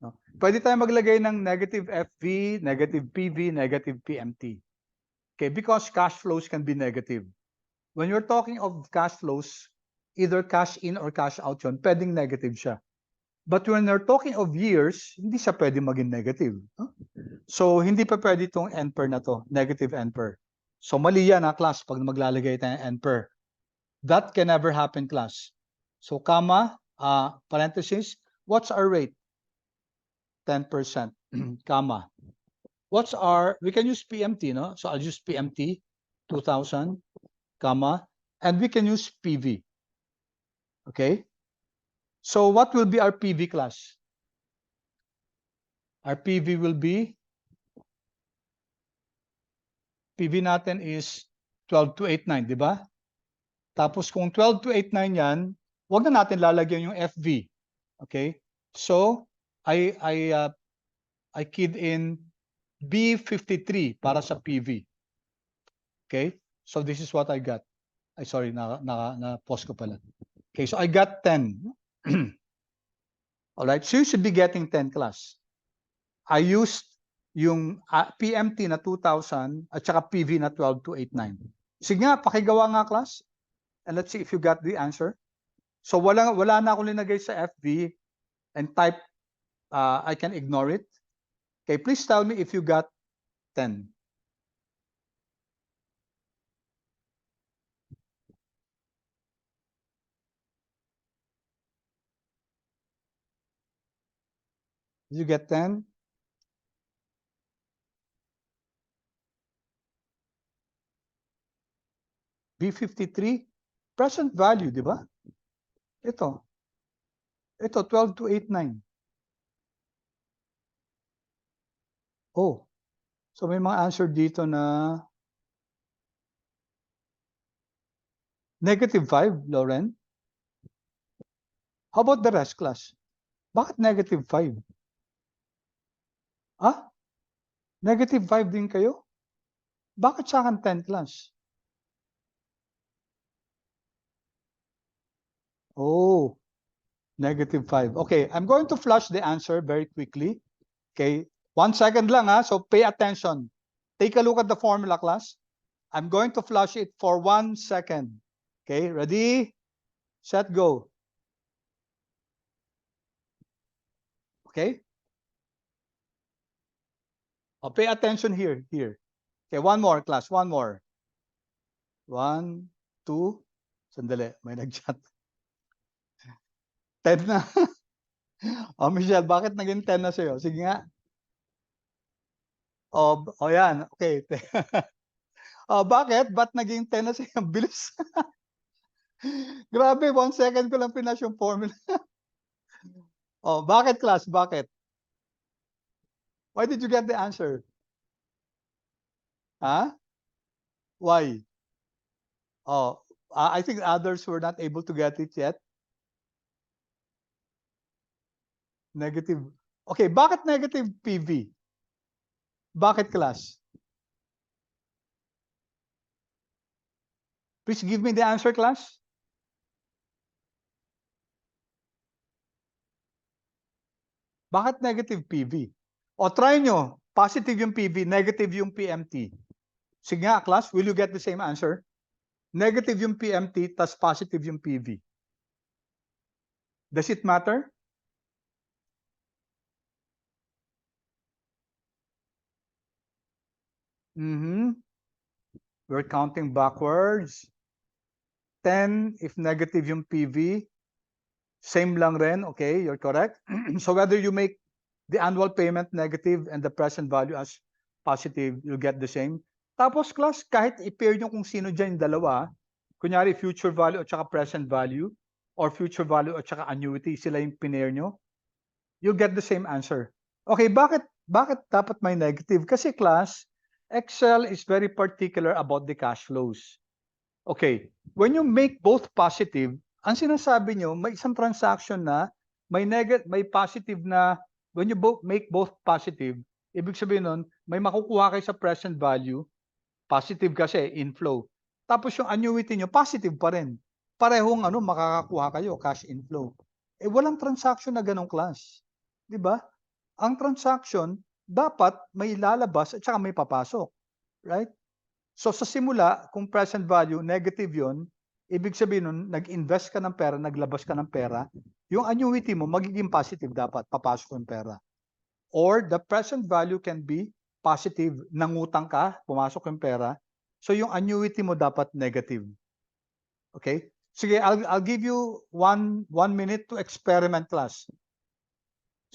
No? Pwede tayo maglagay ng negative FV, negative PV, negative PMT. Okay, because cash flows can be negative. When you're talking of cash flows, either cash in or cash out yun, pwedeng negative siya. But when we're talking of years, hindi siya pwede maging negative. Huh? So, hindi pa pwede itong n per na to, negative n per. So, mali yan class, pag maglalagay tayo ng n per. That can never happen, class. So, comma, parenthesis, what's our rate? 10%, comma. What's our, we can use PMT, no? So, I'll use PMT, 2,000, comma, and we can use PV. Okay? So, what will be our PV, class? Our PV will be, PV natin is 12,289, di ba? Tapos kung 12,289 yan, wag na natin lalagyan yung FV. Okay? So, I keyed in B53 para sa PV. Okay? So, this is what I got. Ay, sorry, na-pause ko pala. Okay, so I got 10. Alright, so you should be getting 10, class. I used yung PMT na 2,000 at saka PV na 12,289. Sige nga, pakigawa nga, class. And let's see if you got the answer. So wala na akong linagay sa FV and type, I can ignore it. Okay, please tell me if you got 10. Did you get 10? B53, present value, di ba? Ito 12,289. Oh, so may mga answer dito na -5, Lauren. How about the rest, class? Bakit negative 5? Ah? Negative 5 din kayo? Bakit sa akin 10, class? Oh, negative 5. Okay, I'm going to flash the answer very quickly. Okay, 1 second lang ha, so pay attention. Take a look at the formula, class. I'm going to flash it for 1 second. Okay, ready, set, go. Okay? Oh, pay attention here. Okay, one more, class, one more. 1, 2, sandali, may nag-chat. 10 na. Oh, Michelle, bakit naging 10 na sa'yo? Sige nga. Oh, yan. Okay. Oh, bakit? Ba't naging 10 na sa'yo? Bilis. Grabe, 1 second ko lang pinas yung formula. Oh, bakit, class? Bakit? Why did you get the answer? Huh? Why? Oh, I think others were not able to get it yet. Negative. Okay, bakit negative PV? Bakit, class? Please give me the answer, class. Bakit negative PV? O try nyo, positive yung PV, negative yung PMT. Sige nga, class, will you get the same answer? Negative yung PMT, tas positive yung PV. Does it matter? We're counting backwards. 10 if negative yung PV. Same lang rin, okay, you're correct. So whether you make the annual payment negative and the present value as positive, you'll get the same. Tapos, class, kahit i-pair nyo kung sino dyan yung dalawa, kunyari future value at saka present value, or future value at saka annuity, sila yung pinair nyo, you'll get the same answer. Okay, bakit dapat may negative? Kasi, class, Excel is very particular about the cash flows. Okay, when you make both positive, ang sinasabi nyo, may isang transaction na may positive na, when you make both positive, ibig sabihin nun, may makukuha kayo sa present value, positive kasi, inflow. Tapos yung annuity nyo, positive pa rin. Parehong makakakuha kayo, cash inflow. Eh, walang transaction na ganong class. Di ba? Ang transaction, dapat may lalabas at saka may papasok. Right? So sa simula, kung present value, negative yon, ibig sabihin nun, nag-invest ka ng pera, naglabas ka ng pera, yung annuity mo, magiging positive dapat, papasok yung pera. Or the present value can be positive, nangutang ka, pumasok yung pera, so yung annuity mo dapat negative. Okay? Sige, I'll give you one minute to experiment, class.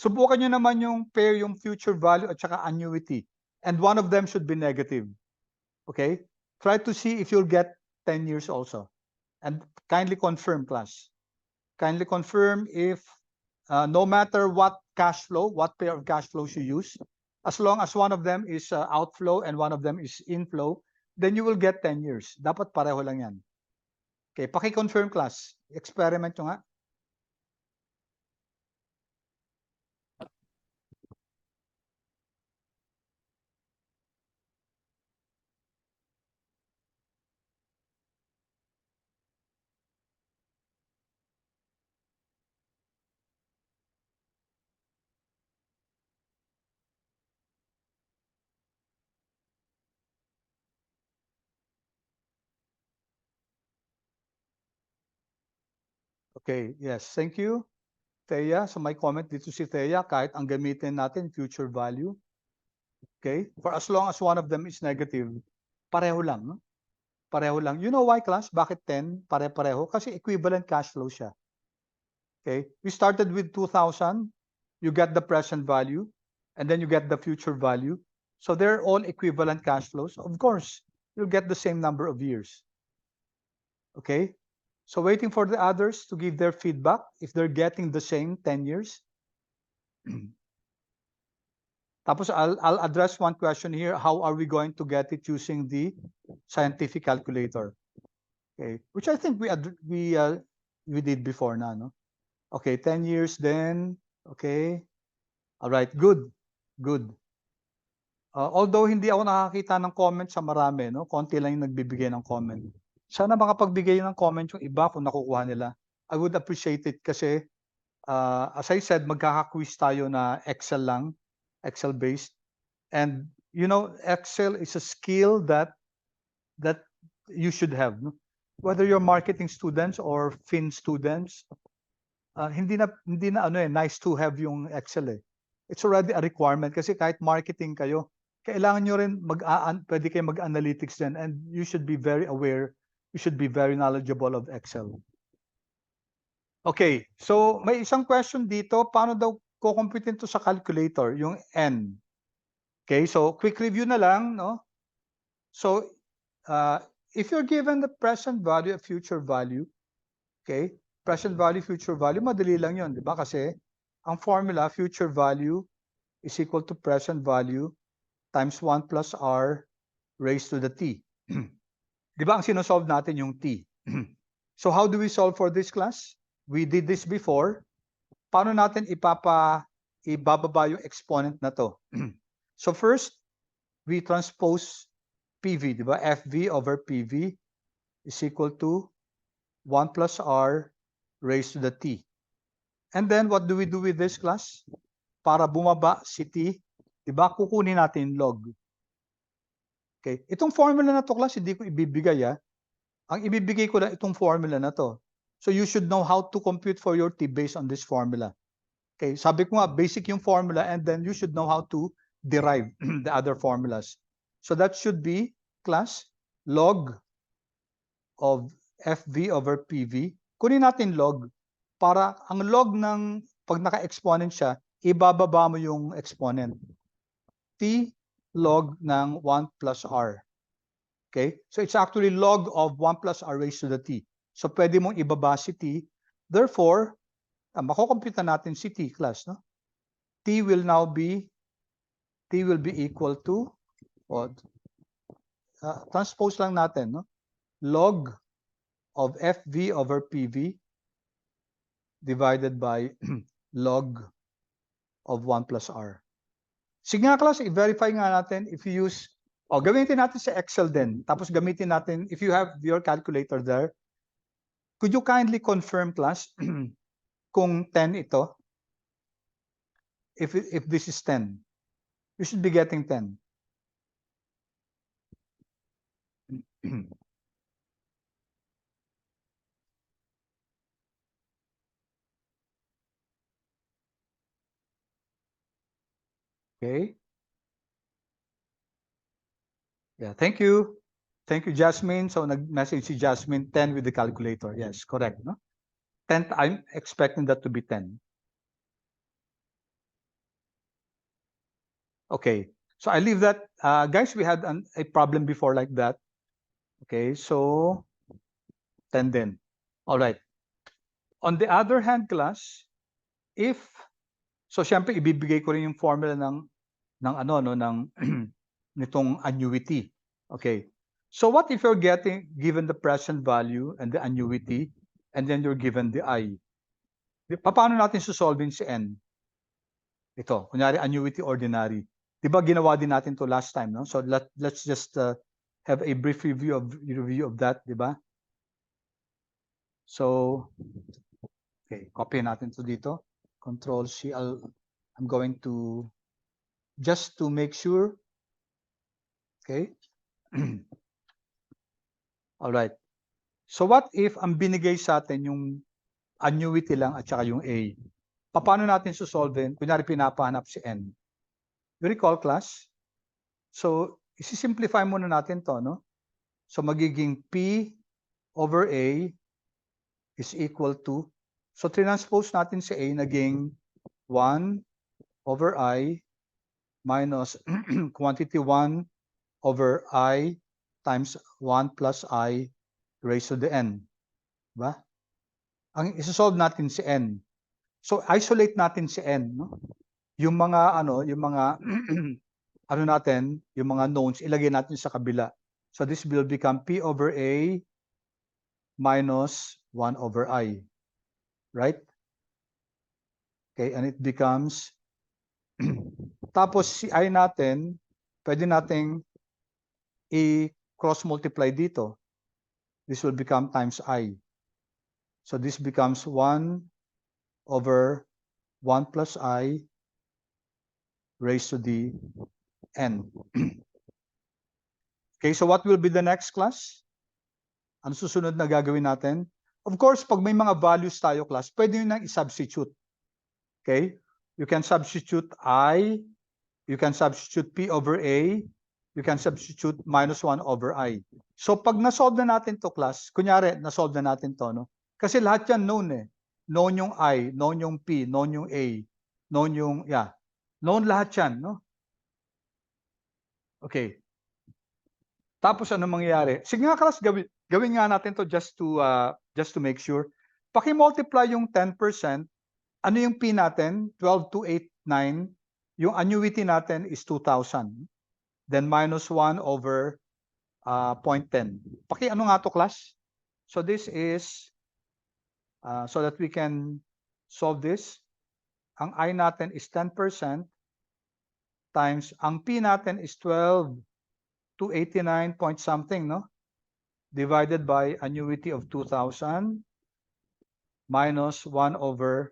Subukan nyo naman yung pair yung future value at saka annuity. And one of them should be negative. Okay? Try to see if you'll get 10 years also. And kindly confirm, class. Kindly confirm if no matter what cash flow, what pair of cash flows you use, as long as one of them is outflow and one of them is inflow, then you will get 10 years. Dapat pareho lang yan. Okay, paki-confirm, class. Experiment nyo nga. Okay, yes, thank you, Thea. So may comment dito si Thea, kahit ang gamitin natin, future value. Okay, for as long as one of them is negative, pareho lang. No? Pareho lang. You know why, class? Bakit 10? Pare-pareho? Kasi equivalent cash flow siya. Okay, we started with 2,000. You get the present value, and then you get the future value. So they're all equivalent cash flows. Of course, you'll get the same number of years. Okay, so waiting for the others to give their feedback if they're getting the same 10 years. Tapos I'll address one question here. How are we going to get it using the scientific calculator? Okay, which I think we did before na, no? Okay, 10 years then. Okay. All right, good. Good. Although hindi ako nakakita ng comment sa marami, no? Konti lang yung nagbibigay ng comment. Sana makapagbigay ng comment yung iba kung nakukuha nila. I would appreciate it kasi as I said, magkaka-quiz tayo na Excel lang, Excel based. And you know, Excel is a skill that you should have, no? Whether you're marketing students or fin students, hindi na ano nice to have yung Excel eh. It's already a requirement kasi kahit marketing kayo, kailangan nyo rin pwede kayo mag-analytics din, and you should be very aware, you should be very knowledgeable of Excel. Okay, so may isang question dito, paano daw kukumputin to sa calculator, yung N? Okay, so quick review na lang, no? So, if you're given the present value and future value, okay, present value, future value, madali lang yun, di ba? Kasi ang formula, future value is equal to present value times 1 plus r raised to the t. Di ba ang sinosolve natin yung t? So how do we solve for this class? We did this before. Paano natin ibababa yung exponent na to? So first, we transpose PV, di ba? FV over PV is equal to 1 plus r raised to the t. And then what do we do with this class? Para bumaba si t, di ba? Kukunin natin log. Okay, itong formula na to class, hindi ko ibibigay Ang ibibigay ko lang itong formula na to. So you should know how to compute for your t based on this formula. Okay, sabi ko nga, basic yung formula, and then you should know how to derive the other formulas. So that should be, class, log of FV over PV. Kunin natin log para ang log ng pag naka-exponent siya, ibababa mo yung exponent. T log ng 1 plus r. Okay? So it's actually log of 1 plus r raised to the t. So pwede mong ibaba si t. Therefore, makukompute natin si t, class, no? T will be equal to transpose lang natin, no? Log of FV over PV divided by log of 1 plus r. Sige nga, class, i-verify nga natin if you use, gamitin natin sa Excel din. Tapos gamitin natin, if you have your calculator there, could you kindly confirm, class, kung 10 ito? If this is 10, you should be getting 10. Okay. Yeah, thank you. Thank you, Jasmine. So nag-message si Jasmine 10 with the calculator. Yes, correct, no? 10, I'm expecting that to be 10. Okay, so I leave that. Guys, we had a problem before like that. Okay, so 10 then. All right. On the other hand, class, so syempre ibibigay ko rin yung formula ng nitong annuity. Okay. So what if you're given the present value and the annuity, and then you're given the I? Paano natin susolving si N? Ito, kunyari annuity ordinary. Di ba ginawa din natin to last time, no? So let's just have a brief review of that, di ba? So, okay, copy natin to dito. Control C. I'm going to, just to make sure. Okay. All right. So what if ang binigay sa atin yung annuity lang at saka yung A? Paano natin susolve? Kunyari pinapahanap si N. You recall, class? So isi-simplify muna natin to, no? So magiging P over A is equal to, so transpose natin si A, naging 1 over I minus quantity 1 over I times 1 plus I raised to the N. Diba? Ang isosolve natin si N. So isolate natin si N, no? Yung mga natin, yung mga knowns, ilagay natin sa kabila. So this will become P over A minus 1 over I. Right? Okay, and it becomes, tapos si I natin, pwede nating i-cross multiply dito. This will become times I. So this becomes 1 over 1 plus I raised to the n. Okay, so what will be the next class? Ano susunod na gagawin natin? Of course, pag may mga values tayo class, pwede nyo nang i-substitute. Okay? You can substitute I, you can substitute P over A, you can substitute minus 1 over I. So pag na-solve na natin to class, kunyari, na-solve na natin to, no? Kasi lahat yan known eh. Known yung I, known yung P, known yung A, known yung, yeah. Known lahat yan, no? Okay. Tapos ano mangyayari? Sige nga class, gawin nga natin to just to make sure. Paki-multiply yung 10%. Ano yung P natin? 12289. Yung annuity natin is 2,000. Then minus 1 over 0.10. Paki ano nga to class? So this is so that we can solve this. Ang I natin is 10% times ang P natin is 12,289 point something, no? Divided by annuity of 2,000 minus 1 over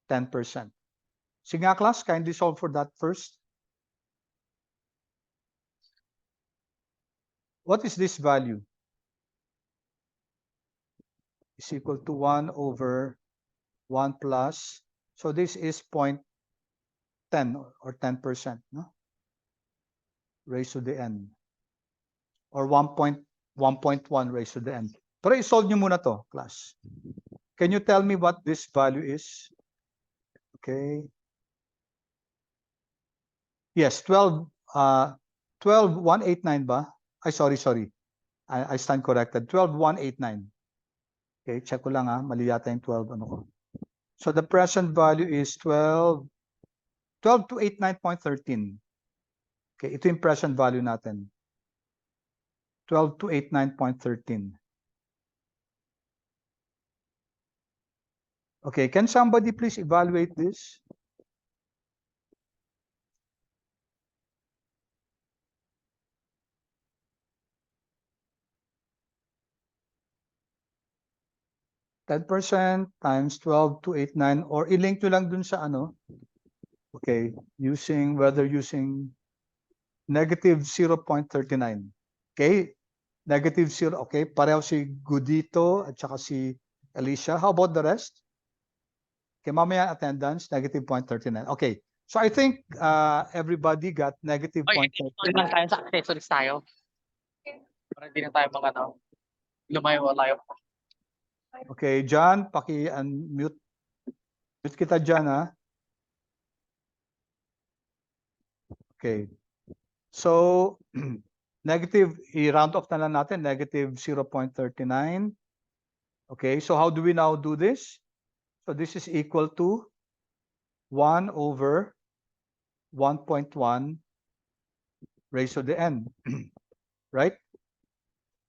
10%. Sige nga class, kindly solve for that first. What is this value? Is equal to 1 over 1 plus. So this is 0.10 or 10%, no? Raised to the n. Or 1.1 raised to the n. Pero i-solve nyo muna to, class. Can you tell me what this value is? Okay. Yes, 12,189 ba? Ay, sorry. I stand corrected. 12,189. Okay, check ko lang mali yata yung 12 ano ko. So the present value is 12,289.13. Okay, ito yung present value natin. 12,289.13. Okay, can somebody please evaluate this? %10 times 12,289 or i-link nyo lang dun sa ano. Okay, using negative 0.39. Okay, negative 0. Okay, pareho si Gudito at saka si Alicia. How about the rest? Okay, mamaya attendance, negative 0.39. Okay, so I think everybody got negative 0.39. Lang tayo sa accessories tayo. Para hindi na tayo lumayo. Okay, John, paki-unmute. Mute kita dyan, Okay. So, negative, i-round off na lang natin, negative 0.39. Okay, so how do we now do this? So this is equal to 1 over 1.1 raised to the n. Right?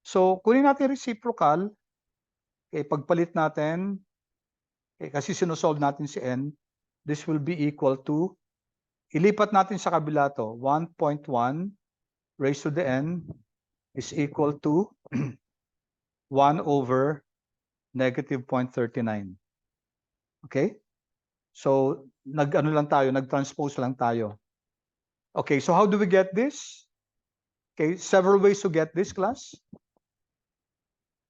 So, kunin natin reciprocal. Okay, pagpalit natin, okay, kasi sinusolve natin si n, this will be equal to, ilipat natin sa kabila to, 1.1 raised to the n is equal to 1 over negative 0.39. Okay? So, nag-transpose lang tayo. Okay, so how do we get this? Okay, several ways to get this, class.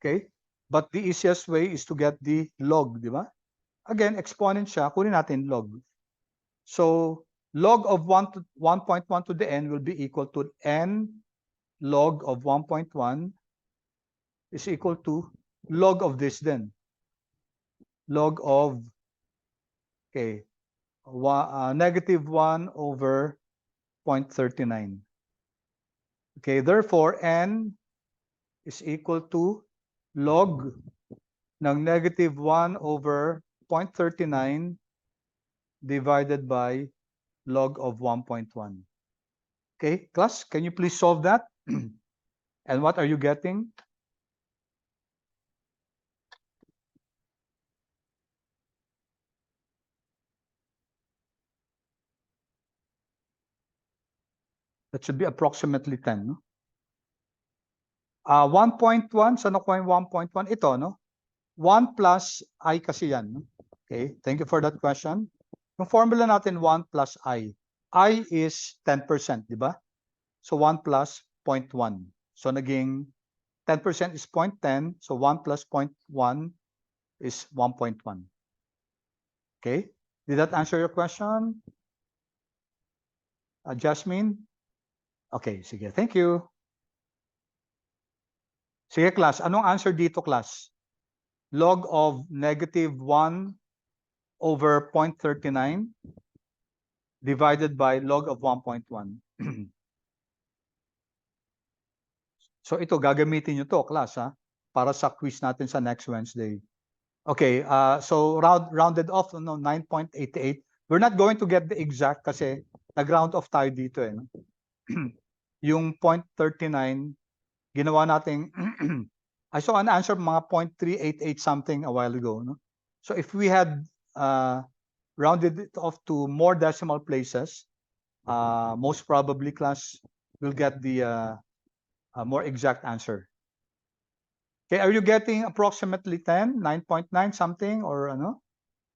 Okay? But the easiest way is to get the log, di ba? Again, exponent siya, kunin natin log. So, log of 1.1 to the n will be equal to n log of 1.1 is equal to log of this then. Log of, okay, negative 1 over 0.39. Okay, therefore, n is equal to log ng negative 1 over 0.39 divided by log of 1.1. Okay, class, can you please solve that? And what are you getting? That should be approximately 10, no? 1.1, saan nakuha yung 1.1? Ito, no? 1 plus I kasi yan, no? Okay, thank you for that question. Yung formula natin, 1 plus I. I is 10%, di ba? So 1 plus 0.1. So naging 10% is 0.10. So 1 plus 0.1 is 1.1. Okay, did that answer your question? Jasmine? Okay, sige, thank you. Sige, class. Anong answer dito, class? Log of negative 1 over 0.39 divided by log of 1.1. So ito, gagamitin nyo to, class, ha? Para sa quiz natin sa next Wednesday. Okay, so rounded off, no, 9.88. We're not going to get the exact kasi nag-round off tayo dito, eh. No? Yung 0.39, ginawa natin, I saw an answer mga 0.388 something a while ago. No? So if we had rounded it off to more decimal places, most probably, class, will get the more exact answer. Okay, are you getting approximately 10, 9.9 something, or ano?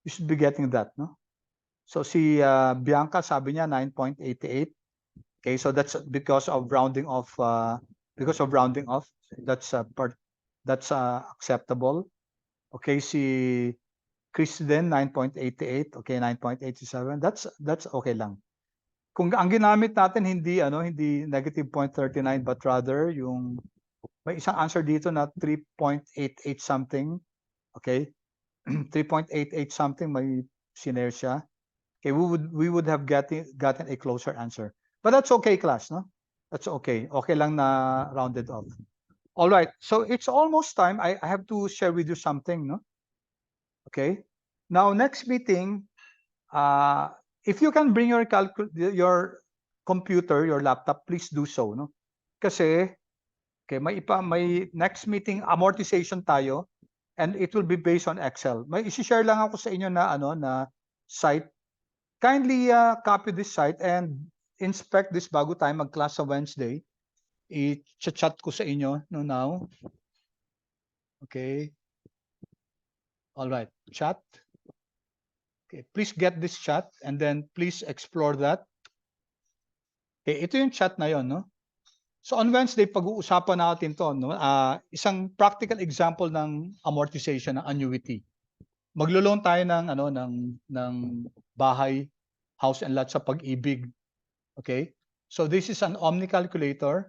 You should be getting that, no? So si Bianca, sabi niya 9.88. Okay, so that's because of rounding off. That's acceptable. Okay, si Kristen 9.88. Okay, 9.87. That's okay lang. Kung ang ginamit natin hindi negative 0.39 but rather yung may isang answer dito na 3.88 something. Okay? 3.88 something may sinare siya. Okay, we would have gotten a closer answer. But that's okay, class, no? That's okay. Okay lang na rounded off. All right. So it's almost time. I have to share with you something, no? Okay. Now, next meeting, if you can bring your computer, your laptop, please do so, no? Kasi, okay, may next meeting amortization tayo, and it will be based on Excel. May i-share lang ako sa inyo na site. Kindly copy this site and inspect this bago tayo mag-class sa Wednesday. I-chat ko sa inyo no now. Okay. All right. Chat. Okay. Please get this chat and then please explore that. Okay. Ito yung chat na yon, no? So on Wednesday, pag-uusapan natin to, no? Isang practical example ng amortization ng annuity. Maglo-loan tayo ng bahay, house and lot sa Pag-ibig. Okay? So this is an Omni calculator.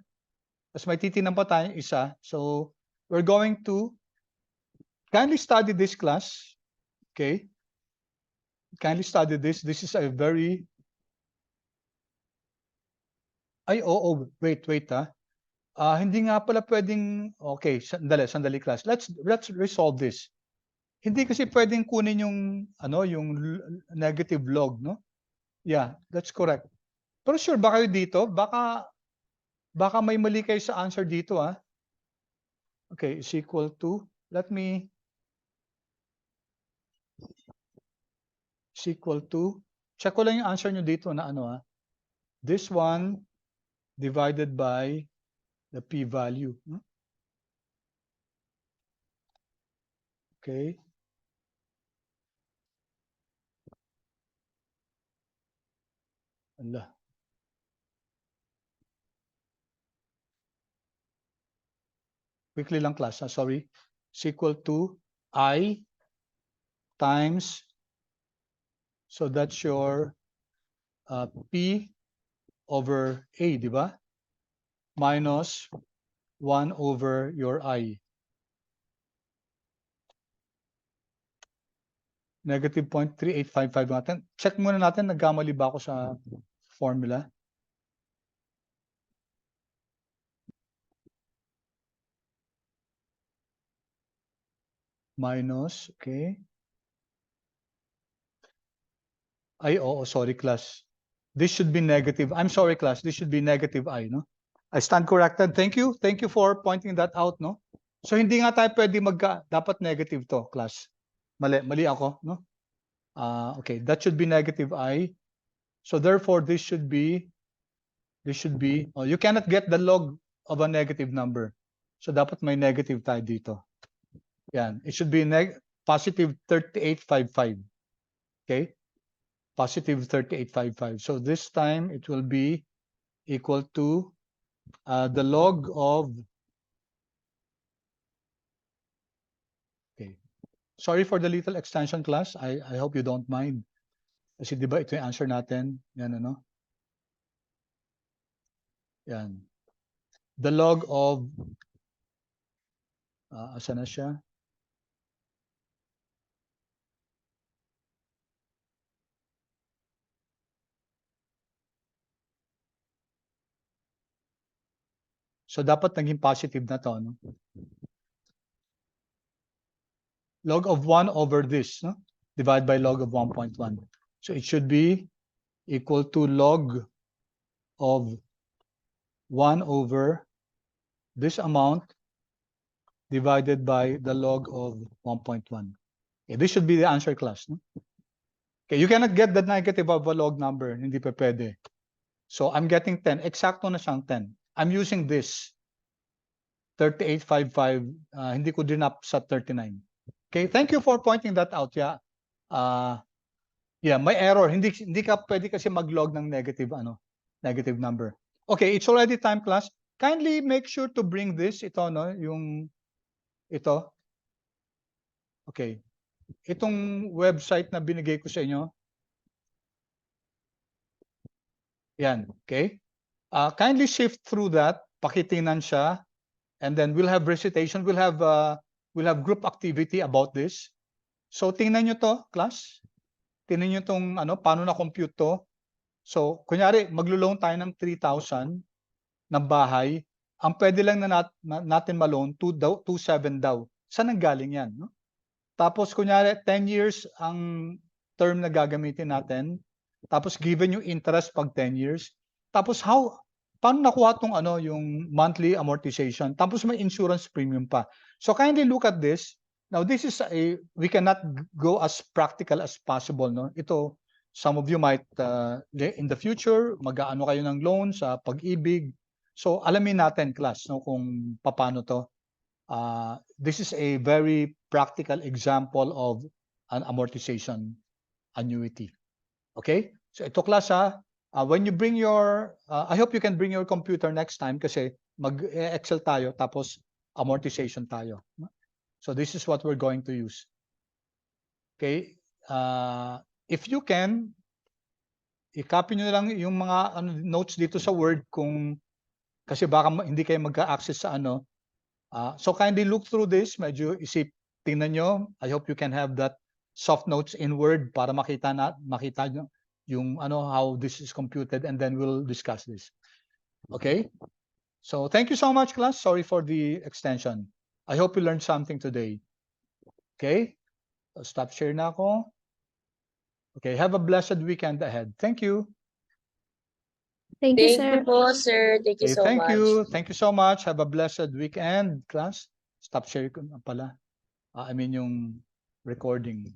Tapos may titingnan pa tayong isa. So we're going to kindly study this class. Okay? Kindly study this. This is a very... wait ha. Hindi nga pala pwedeng... Okay, sandali class. Let's resolve this. Hindi kasi pwedeng kunin yung negative log, no? Yeah, that's correct. Pero sure ba kayo dito? Baka may mali kayo sa answer dito, ah. Okay, is equal to, is equal to, check ko lang yung answer nyo dito na this one divided by the p-value. Okay. Allah. Quickly lang, class. Sorry. Is equal to I times, so that's your P over A, di ba? Minus 1 over your I. Negative 0.3855 natin. Check muna natin, nagkamali ba ako sa formula? Minus, okay. Ay, oo, sorry, class. This should be negative. I'm sorry, class. This should be negative I, no? I stand corrected. Thank you. Thank you for pointing that out, no? So, hindi nga tayo pwede dapat negative to, class. Mali ako, no? Okay, that should be negative I. So, therefore, this should be this should be, oh, you cannot get the log of a negative number. So dapat may negative tayo dito. Yan, it should be positive 3855. Okay? Positive 3855. So this time it will be equal to the log of, okay. Sorry for the little extension, class. I hope you don't mind. Kasi di ba ito yung answer natin? Yan, ano? Yan. The log of, asa na siya? So dapat naging positive na to, no? Log of 1 over this, no? Divided by log of 1.1. So it should be equal to log of 1 over this amount divided by the log of 1.1. Okay, this should be the answer, class. No? Okay, you cannot get the negative of a log number. Hindi pa pwede. So I'm getting 10. Eksakto na siyang 10. I'm using this 3855. Hindi ko din up sa 39. Okay, thank you for pointing that out. Yeah. Yeah, may error. Hindi ka pwede kasi mag-log ng negative negative number. Okay, it's already time, class. Kindly make sure to bring this, ito, no, yung ito. Okay. Itong website na binigay ko sa inyo. Yan, okay? Kindly shift through that, pakitingnan siya, and then we'll have recitation, we'll have group activity about this. So tingnan nyo to, class. Tingnan nyo tong paano na-compute to. So, kunyari, maglo-loan tayo ng 3,000 ng bahay. Ang pwede lang na natin ma-loan, 2.7 daw. Saan ang galing yan? No? Tapos, kunyari, 10 years ang term na gagamitin natin. Tapos, given yung interest pag 10 years. Tapos, paano nakuha tong yung monthly amortization? Tapos, may insurance premium pa. So, kindly look at this. Now, this is we cannot go as practical as possible. No? Ito, some of you might, in the future, mag-aano kayo ng loan sa pag-ibig. So, alamin natin, class, no, kung paano to. This is a very practical example of an amortization annuity. Okay? So, ito, class, when you bring your, I hope you can bring your computer next time kasi mag-Excel tayo, tapos amortization tayo. So, this is what we're going to use. Okay? If you can, i-copy nyo lang yung mga notes dito sa Word kasi baka hindi kayo magka-access sa so kindly look through this, medyo tingnan nyo. I hope you can have that soft notes in Word para makita nyo yung how this is computed, and then we'll discuss this. Okay? So thank you so much, class. Sorry for the extension. I hope you learned something today. Okay? Stop share na ako. Okay, have a blessed weekend ahead. Thank you. Thank you, Thank sir. you po, sir. Thank you Okay, so thank much. you. Thank you so much. Have a blessed weekend, class. Stop share ko na pala. I mean yung recording.